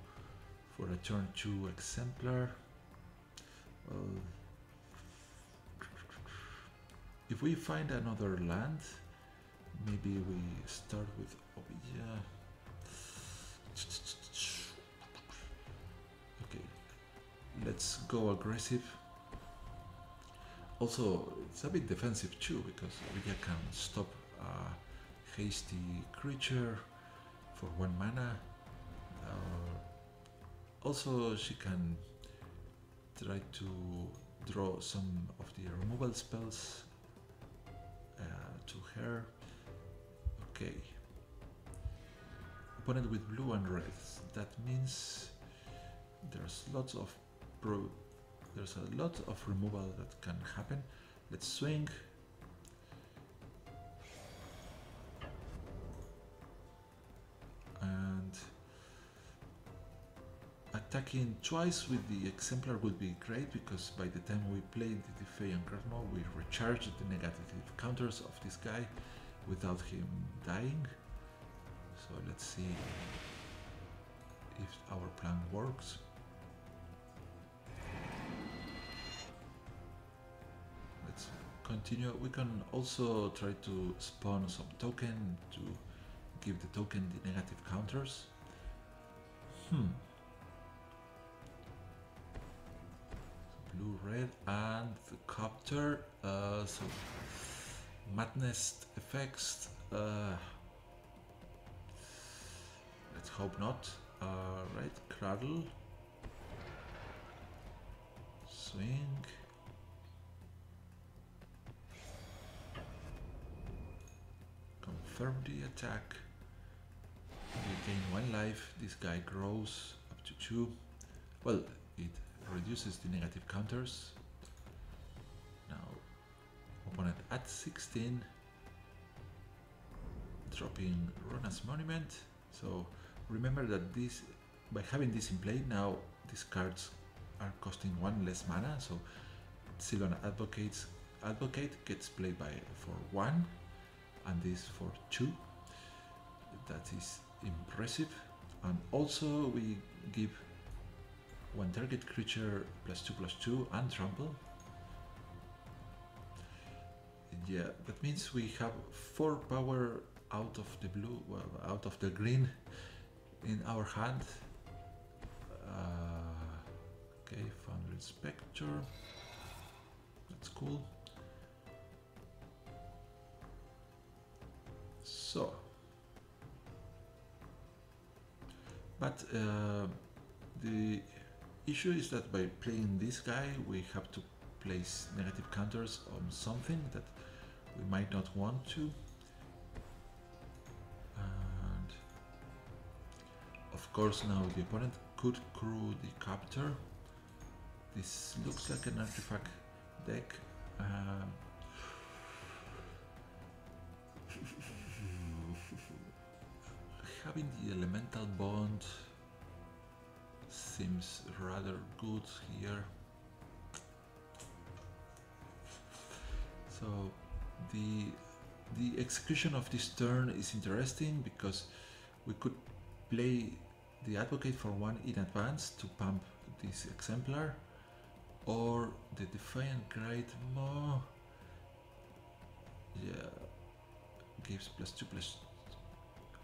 for a turn 2 exemplar? Well, if we find another land, maybe we start with Obija. Okay, let's go aggressive. Also, it's a bit defensive too, because Obija can stop a hasty creature for 1 mana. Also, she can try to draw some of the removal spells to her. Okay. Opponent with blue and red. That means there's a lot of removal that can happen. Let's swing. And attacking twice with the exemplar would be great, because by the time we play the Defiant Grandma, we recharge the negative counters of this guy without him dying. So let's see if our plan works. Let's continue. We can also try to spawn some token to give the token the negative counters. Blue, red, and the copter. So madness effects. Let's hope not. Right, cradle, swing. Confirm the attack. You gain 1 life. This guy grows up to 2. Well, it reduces the negative counters. Now, opponent at 16, dropping Rhonas Monument. So remember that this, by having this in play, now these cards are costing 1 less mana. So Sylvan Advocate gets played for 1, and this for 2. That is impressive. And also we give 1 target creature +2/+2 and trample. Yeah, that means we have 4 power out of the blue, well, out of the green in our hand. Okay, Foundry Inspector. That's cool. So, but the issue is that by playing this guy, we have to place negative counters on something that we might not want to. And of course, now the opponent could crew the captor. This looks like an artifact deck. Having the elemental bond seems rather good here. So the execution of this turn is interesting because we could play the Advocate for 1 in advance to pump this exemplar, or the Defiant Great Maw. Yeah, gives +2/+.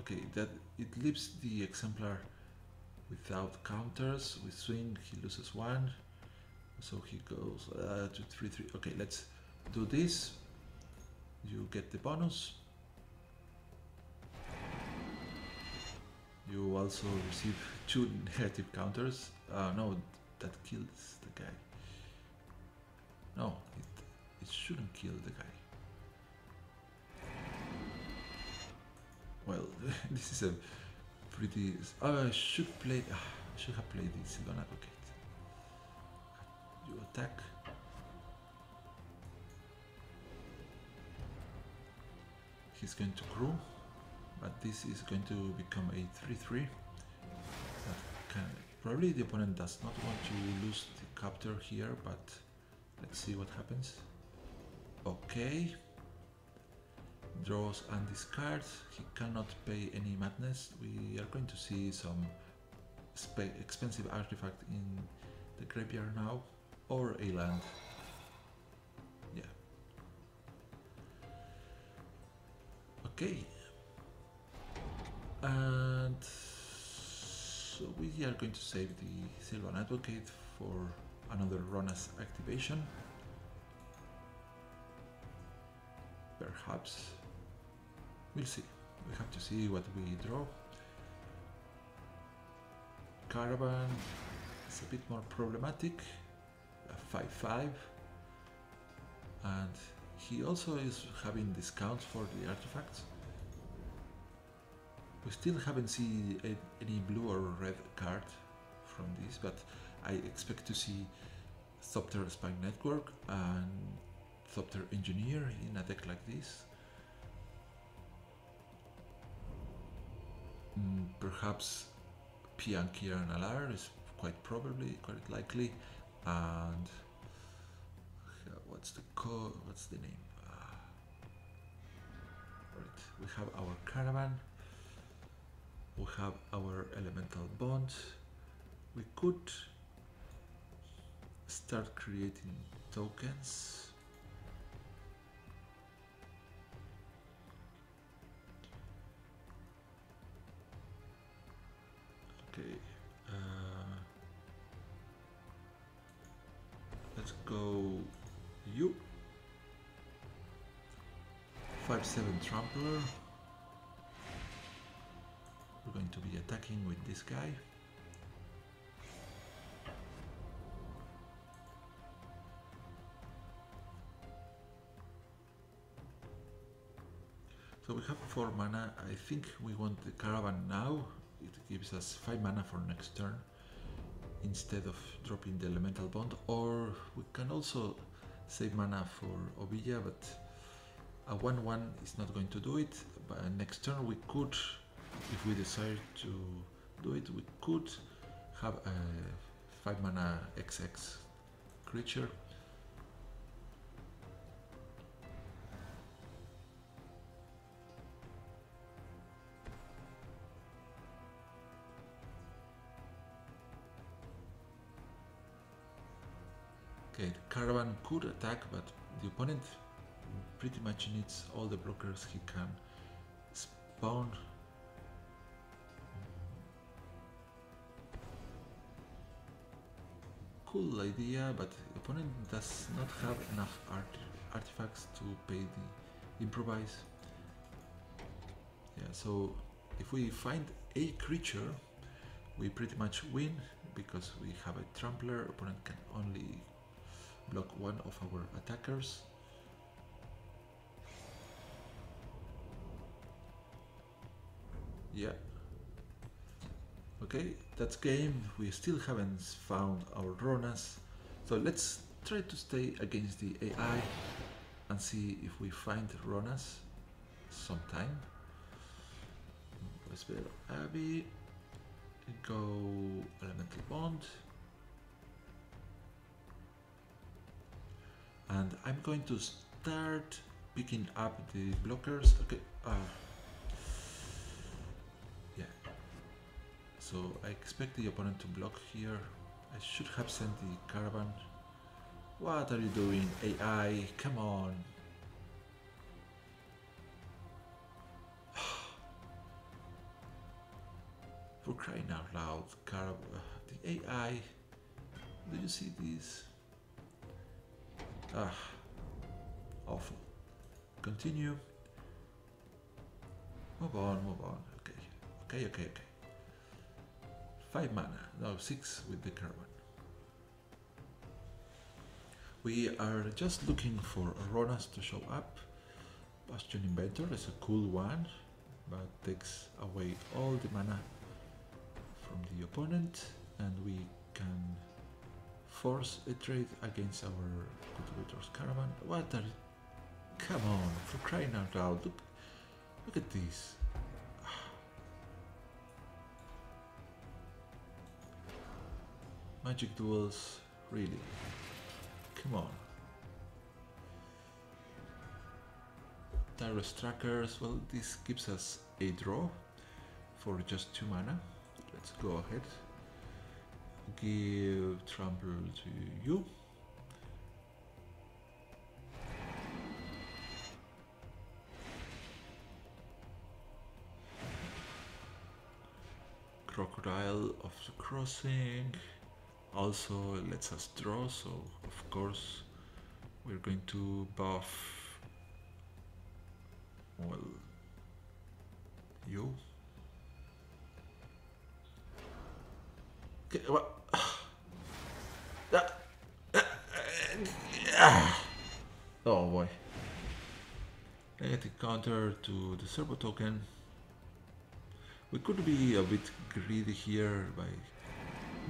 Okay, that it leaves the exemplar without counters. With swing, he loses 1, so he goes to 3/3. Okay, let's do this. You get the bonus. You also receive 2 negative counters. No, that kills the guy. No, it shouldn't kill the guy. Well, this is a pretty. I should have played the Sylvan Advocate. You attack. He's going to crew, but this is going to become a 3/3. Probably the opponent does not want to lose the captor here, but let's see what happens. Okay. Draws and discards. He cannot pay any madness. We are going to see some expensive artifact in the graveyard now, or a land. Yeah. Okay. And so we are going to save the Sylvan Advocate for another Rhonas activation. Perhaps. We'll see. We have to see what we draw. Caravan is a bit more problematic. A 5/5. And he also is having discounts for the artifacts. We still haven't seen any blue or red card from this, but I expect to see Thopter Spike Network and Thopter Engineer in a deck like this. Perhaps Piankier and Alar is quite likely, and what's the name? Right, we have our Caravan, we have our Elemental Bond. We could start creating tokens. Okay, go you. 5/7 trampler. We're going to be attacking with this guy. So we have 4 mana. I think we want the caravan now. It gives us 5 mana for next turn instead of dropping the elemental bond, or we can also save mana for Ovilla, but a 1/1 is not going to do it. But next turn we could, if we decide to do it, we could have a 5 mana XX creature. Okay, the caravan could attack, but the opponent pretty much needs all the blockers he can spawn. Cool idea, but the opponent does not have enough artifacts to pay the improvise. Yeah, so if we find a creature, we pretty much win because we have a trampler. Opponent can only block one of our attackers. Yeah. Okay, that's game. We still haven't found our Rhonas. So let's try to stay against the AI and see if we find Rhonas sometime. Whisper Abbey. Go Elemental Bond. And I'm going to start picking up the blockers. Okay. Yeah. So I expect the opponent to block here. I should have sent the caravan. What are you doing, AI? Come on. For crying out loud, the AI. Do you see this? Awful. Continue. Move on, move on. Okay. 5 mana, no 6 with the caravan. We are just looking for Rhonas to show up. Bastion Inventor is a cool one, but takes away all the mana from the opponent, and we can force a trade against our cultivator's caravan. What are... Come on, for crying out loud, look at this. Magic Duels, really? Come on. Tyrus Trackers, well, this gives us a draw for just 2 mana. Let's go ahead. Give Trample to you. Crocodile of the Crossing also lets us draw, so of course we're going to buff, well, you. Okay, well, oh boy. Negative counter to the servo token. We could be a bit greedy here by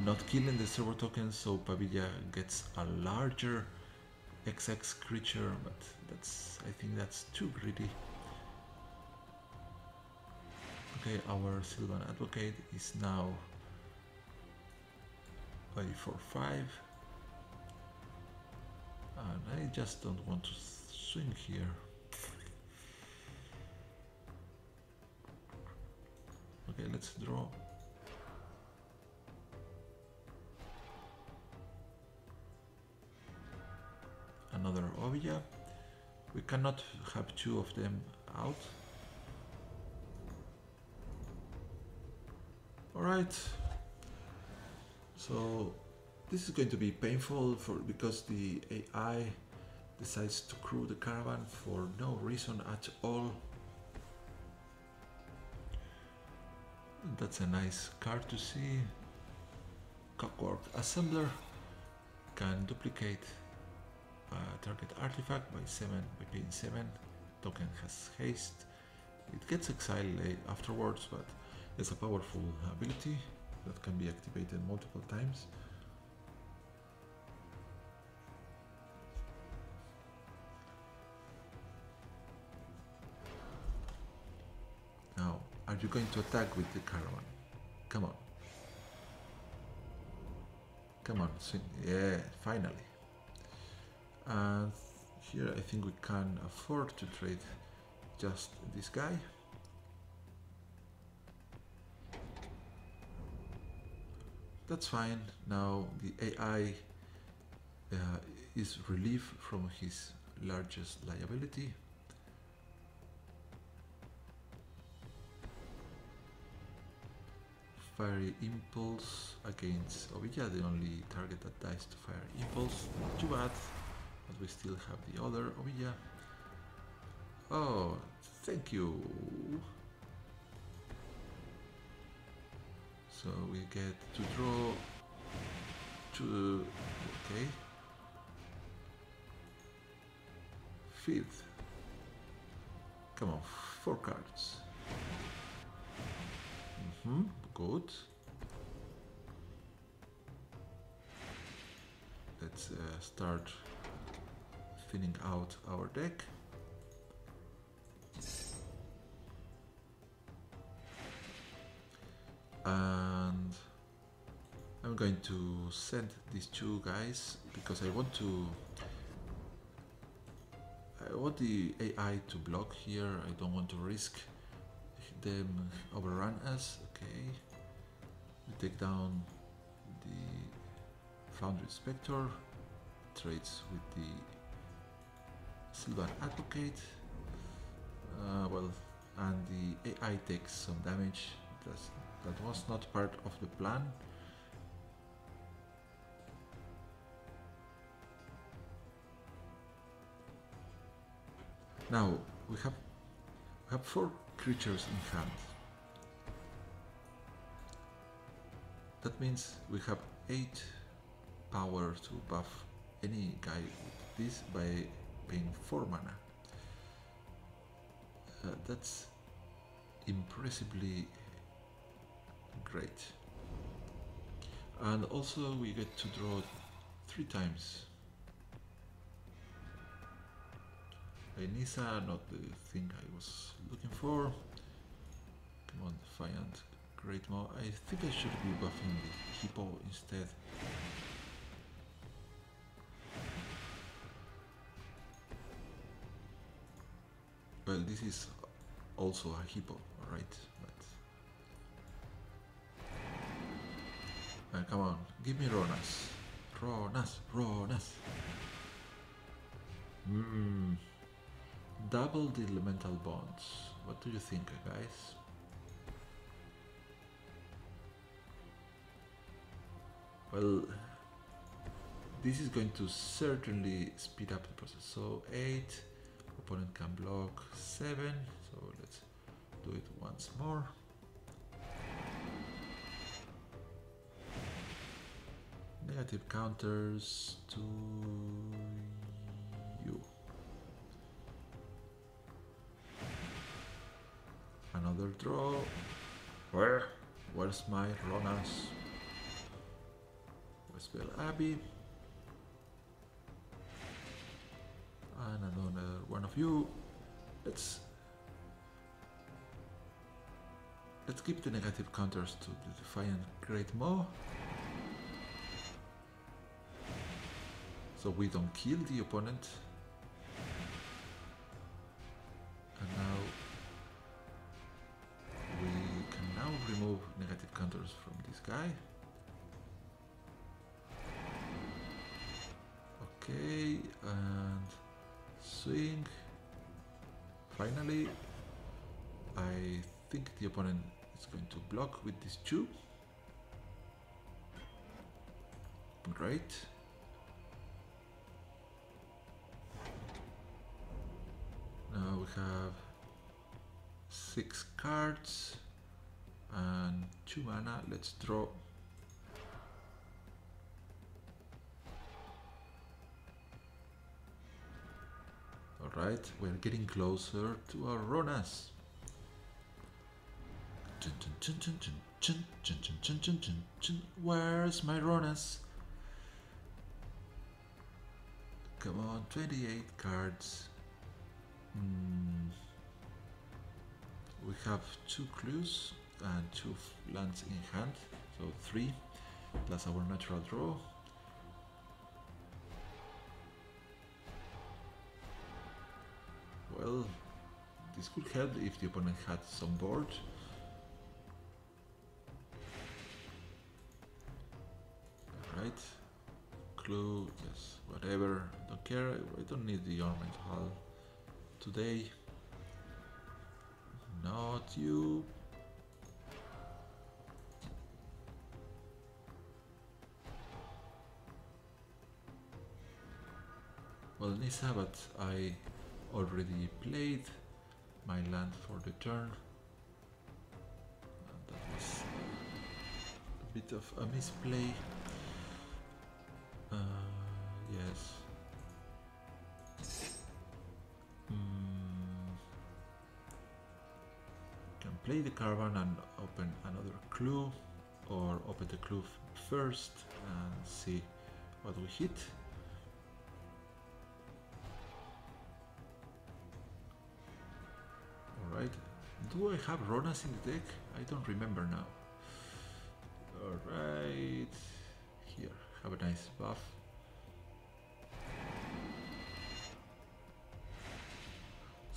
not killing the servo token, so Pavilla gets a larger XX creature, but I think that's too greedy. Okay, our Sylvan Advocate is now a 4/5, and I just don't want to swing here. Okay, let's draw. Another Ovilla. We cannot have 2 of them out. Alright. So This is going to be painful because the AI decides to crew the caravan for no reason at all. That's a nice card to see. Clockwork Assembler can duplicate a target artifact by 7 by paying 7. Token has haste. It gets exiled afterwards, but it's a powerful ability that can be activated multiple times. Now, are you going to attack with the caravan? Come on. Come on, swing. Yeah, finally. And here I think we can afford to trade just this guy. That's fine. Now the AI is relieved from his largest liability. Fiery Impulse against Ovilla, the only target that dies to Fire Impulse. Not too bad, but we still have the other Ovilla. Oh, thank you. So we get to draw two, okay. Fifth. Come on, 4 cards. Good. Let's start thinning out our deck. And I'm going to send these 2 guys because I want the AI to block here. I don't want to risk them overrun us. Okay, we take down the Foundry Spectre, trades with the Sylvan Advocate, well, and the AI takes some damage. That was not part of the plan. Now we have 4 creatures in hand. That means we have 8 power to buff any guy with this by paying 4 mana. That's impressively great. And also we get to draw 3 times. Nisa, not the thing I was looking for. Come on, Defiant, Great Maw. I think I should be buffing the Hippo instead. Well, this is also a Hippo, right? But come on, give me Rhonas. Rhonas. Double the elemental bonds. What do you think, guys? Well, this is going to certainly speed up the process. So 8, opponent can block 7. So let's do it once more. Negative counters to you. Another draw. Where's my Rhonas? Westbell Abbey. And another one of you. Let's keep the negative counters to the Defiant Great Maw. So we don't kill the opponent. And now we can now remove negative counters from this guy. Okay, and swing. Finally, I think the opponent is going to block with these 2. Great. Now we have 6 cards and 2 mana. Let's draw. Alright, we're getting closer to our Rhonas. Where's my Rhonas? Come on, 28 cards. We have 2 clues and 2 lands in hand, so 3 plus our natural draw. Well, this could help if the opponent had some board. Right, clue, yes, whatever, don't care, I don't need the ornament hull today. Not you. Well, Nisa, but I already played my land for the turn. And that was a bit of a misplay. Yes. Can play the caravan and open another clue, or open the clue first and see what we hit. Alright, do I have Rhonas in the deck? I don't remember now. Alright, here, have a nice buff.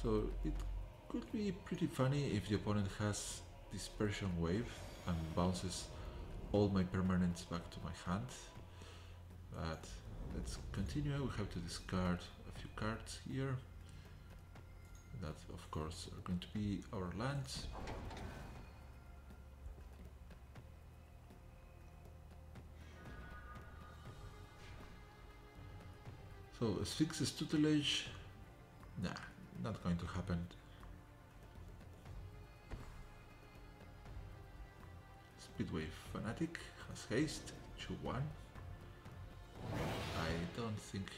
So it could be pretty funny if the opponent has Dispersion Wave and bounces all my permanents back to my hand. But let's continue, we have to discard a few cards here. That, of course, are going to be our lands. So, Sphinx's Tutelage, nah, not going to happen. Speedway Fanatic has haste, 2-1. I don't think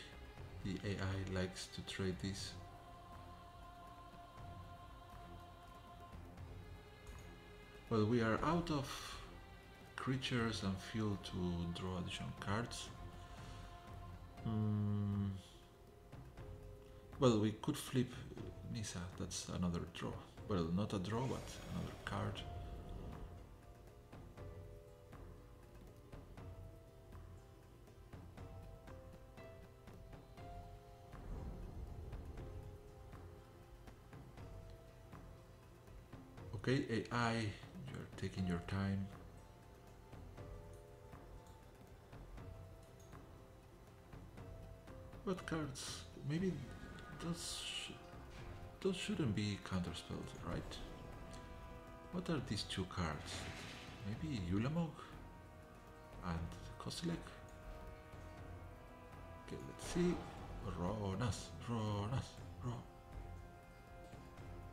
the AI likes to trade this. Well, we are out of creatures and fuel to draw additional cards. Well, we could flip Nisa, that's another draw. Well, not a draw, but another card. Okay, AI, you're taking your time. What cards? Maybe those shouldn't be counterspelled, right? What are these 2 cards? Maybe Yulamog and Kozilek? Okay, let's see. Rhonas.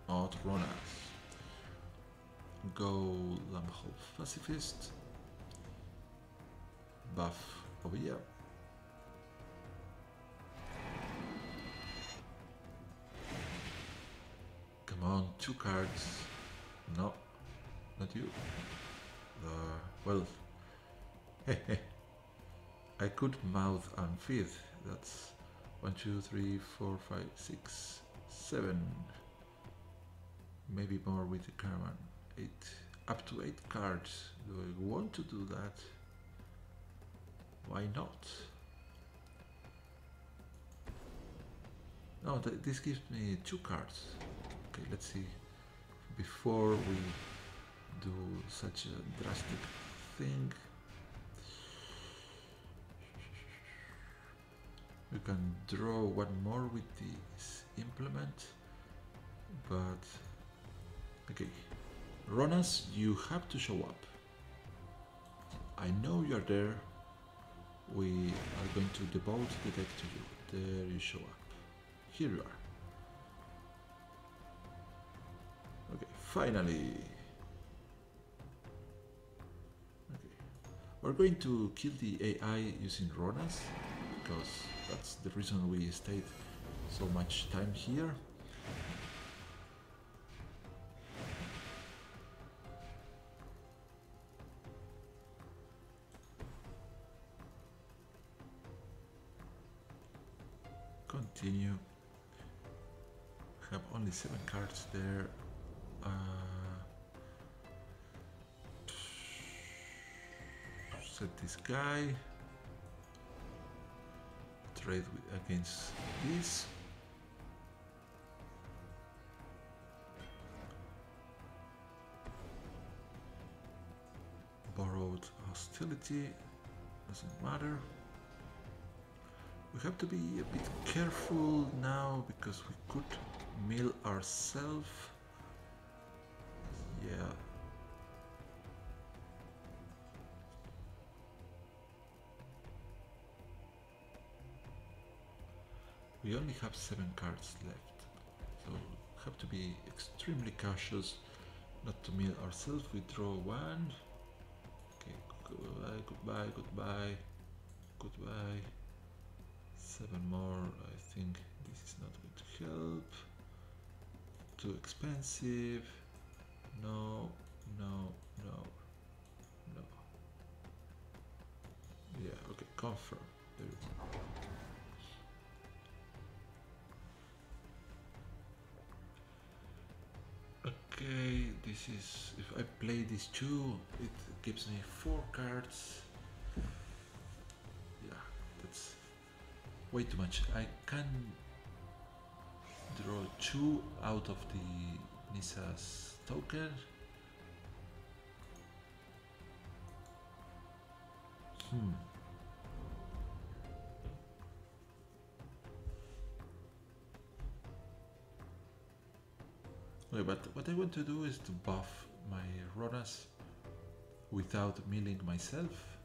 Not Rhonas. Go Lambhole Pacifist. Buff over here. Come on, 2 cards. No, not you. Well, I could mouth and feed. That's 1, 2, 3, 4, 5, 6, 7. Maybe more with the caravan. 8, up to 8 cards. Do I want to do that? Why not? No, this gives me 2 cards. Okay, let's see. Before we do such a drastic thing, we can draw 1 more with this implement, but okay. Rhonas, you have to show up. I know you're there. we are going to devote the deck to you. There you show up. Here you are. Okay, finally. Okay. We're going to kill the AI using Rhonas, because that's the reason we stayed so much time here. Continue. Have only 7 cards there. Set this guy. Trade against this. Borrowed hostility. Doesn't matter. We have to be a bit careful now because we could mill ourselves. Yeah. We only have 7 cards left, so have to be extremely cautious not to mill ourselves. We draw 1. Okay, goodbye, goodbye, goodbye, goodbye. 7 more. I think this is not going to help. Too expensive. No, no, no, no. Yeah, okay, confirm. There we go. Okay, this is, if I play these 2, it gives me 4 cards. Yeah, that's way too much. I can draw 2 out of the Nisa's token. Okay, but what I want to do is to buff my Rhonas without milling myself.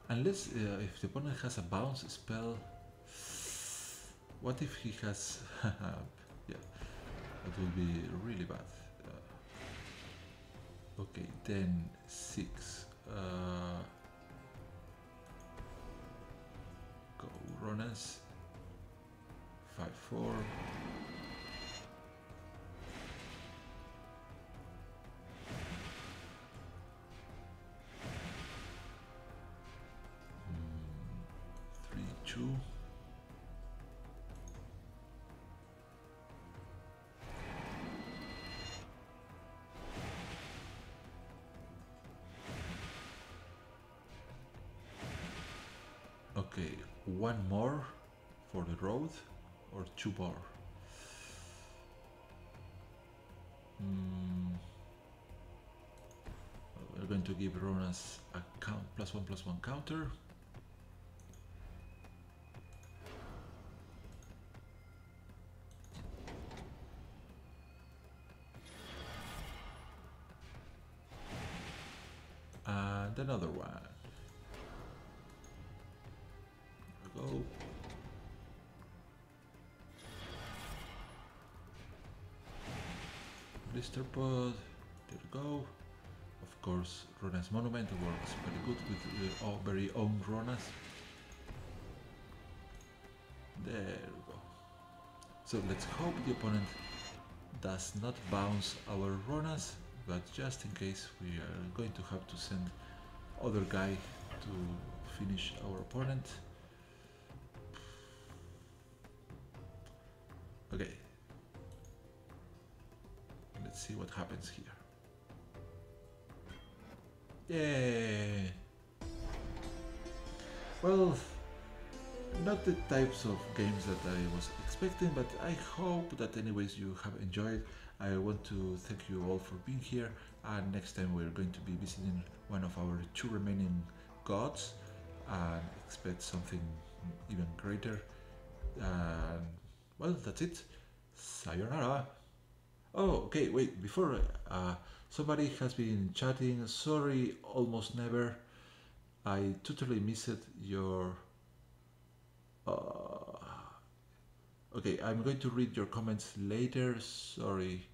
Unless if the opponent has a bounce spell, what if he has... yeah, that would be really bad. Okay, then 6. Go Rhonas. 5-4. Two. Okay, 1 more for the road or 2 more. We're going to give Rhonas a +1/+1 counter. And another one. There we go. Blister pod. There we go. Of course, Rhonas Monument works very good with our very own Rhonas. There we go. So let's hope the opponent does not bounce our Rhonas, but just in case, we are going to have to send other guy to finish our opponent. Okay, let's see what happens here. Yay! Well, not the types of games that I was expecting, but I hope that anyways you have enjoyed. I want to thank you all for being here, and next time we're going to be visiting one of our 2 remaining gods and expect something even greater. Well, that's it. Sayonara! Oh, okay, wait, before somebody has been chatting. Sorry, almost never. I totally missed your. Uh, okay, I'm going to read your comments later. Sorry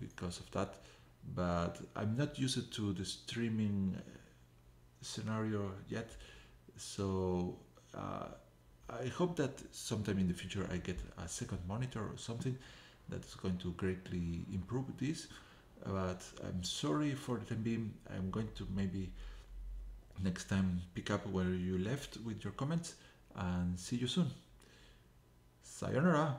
because of that, but I'm not used to the streaming scenario yet. So uh, I hope that sometime in the future I get a second monitor or something that is going to greatly improve this. But I'm sorry for the time being. I'm going to maybe next time pick up where you left with your comments and see you soon. Sayonara.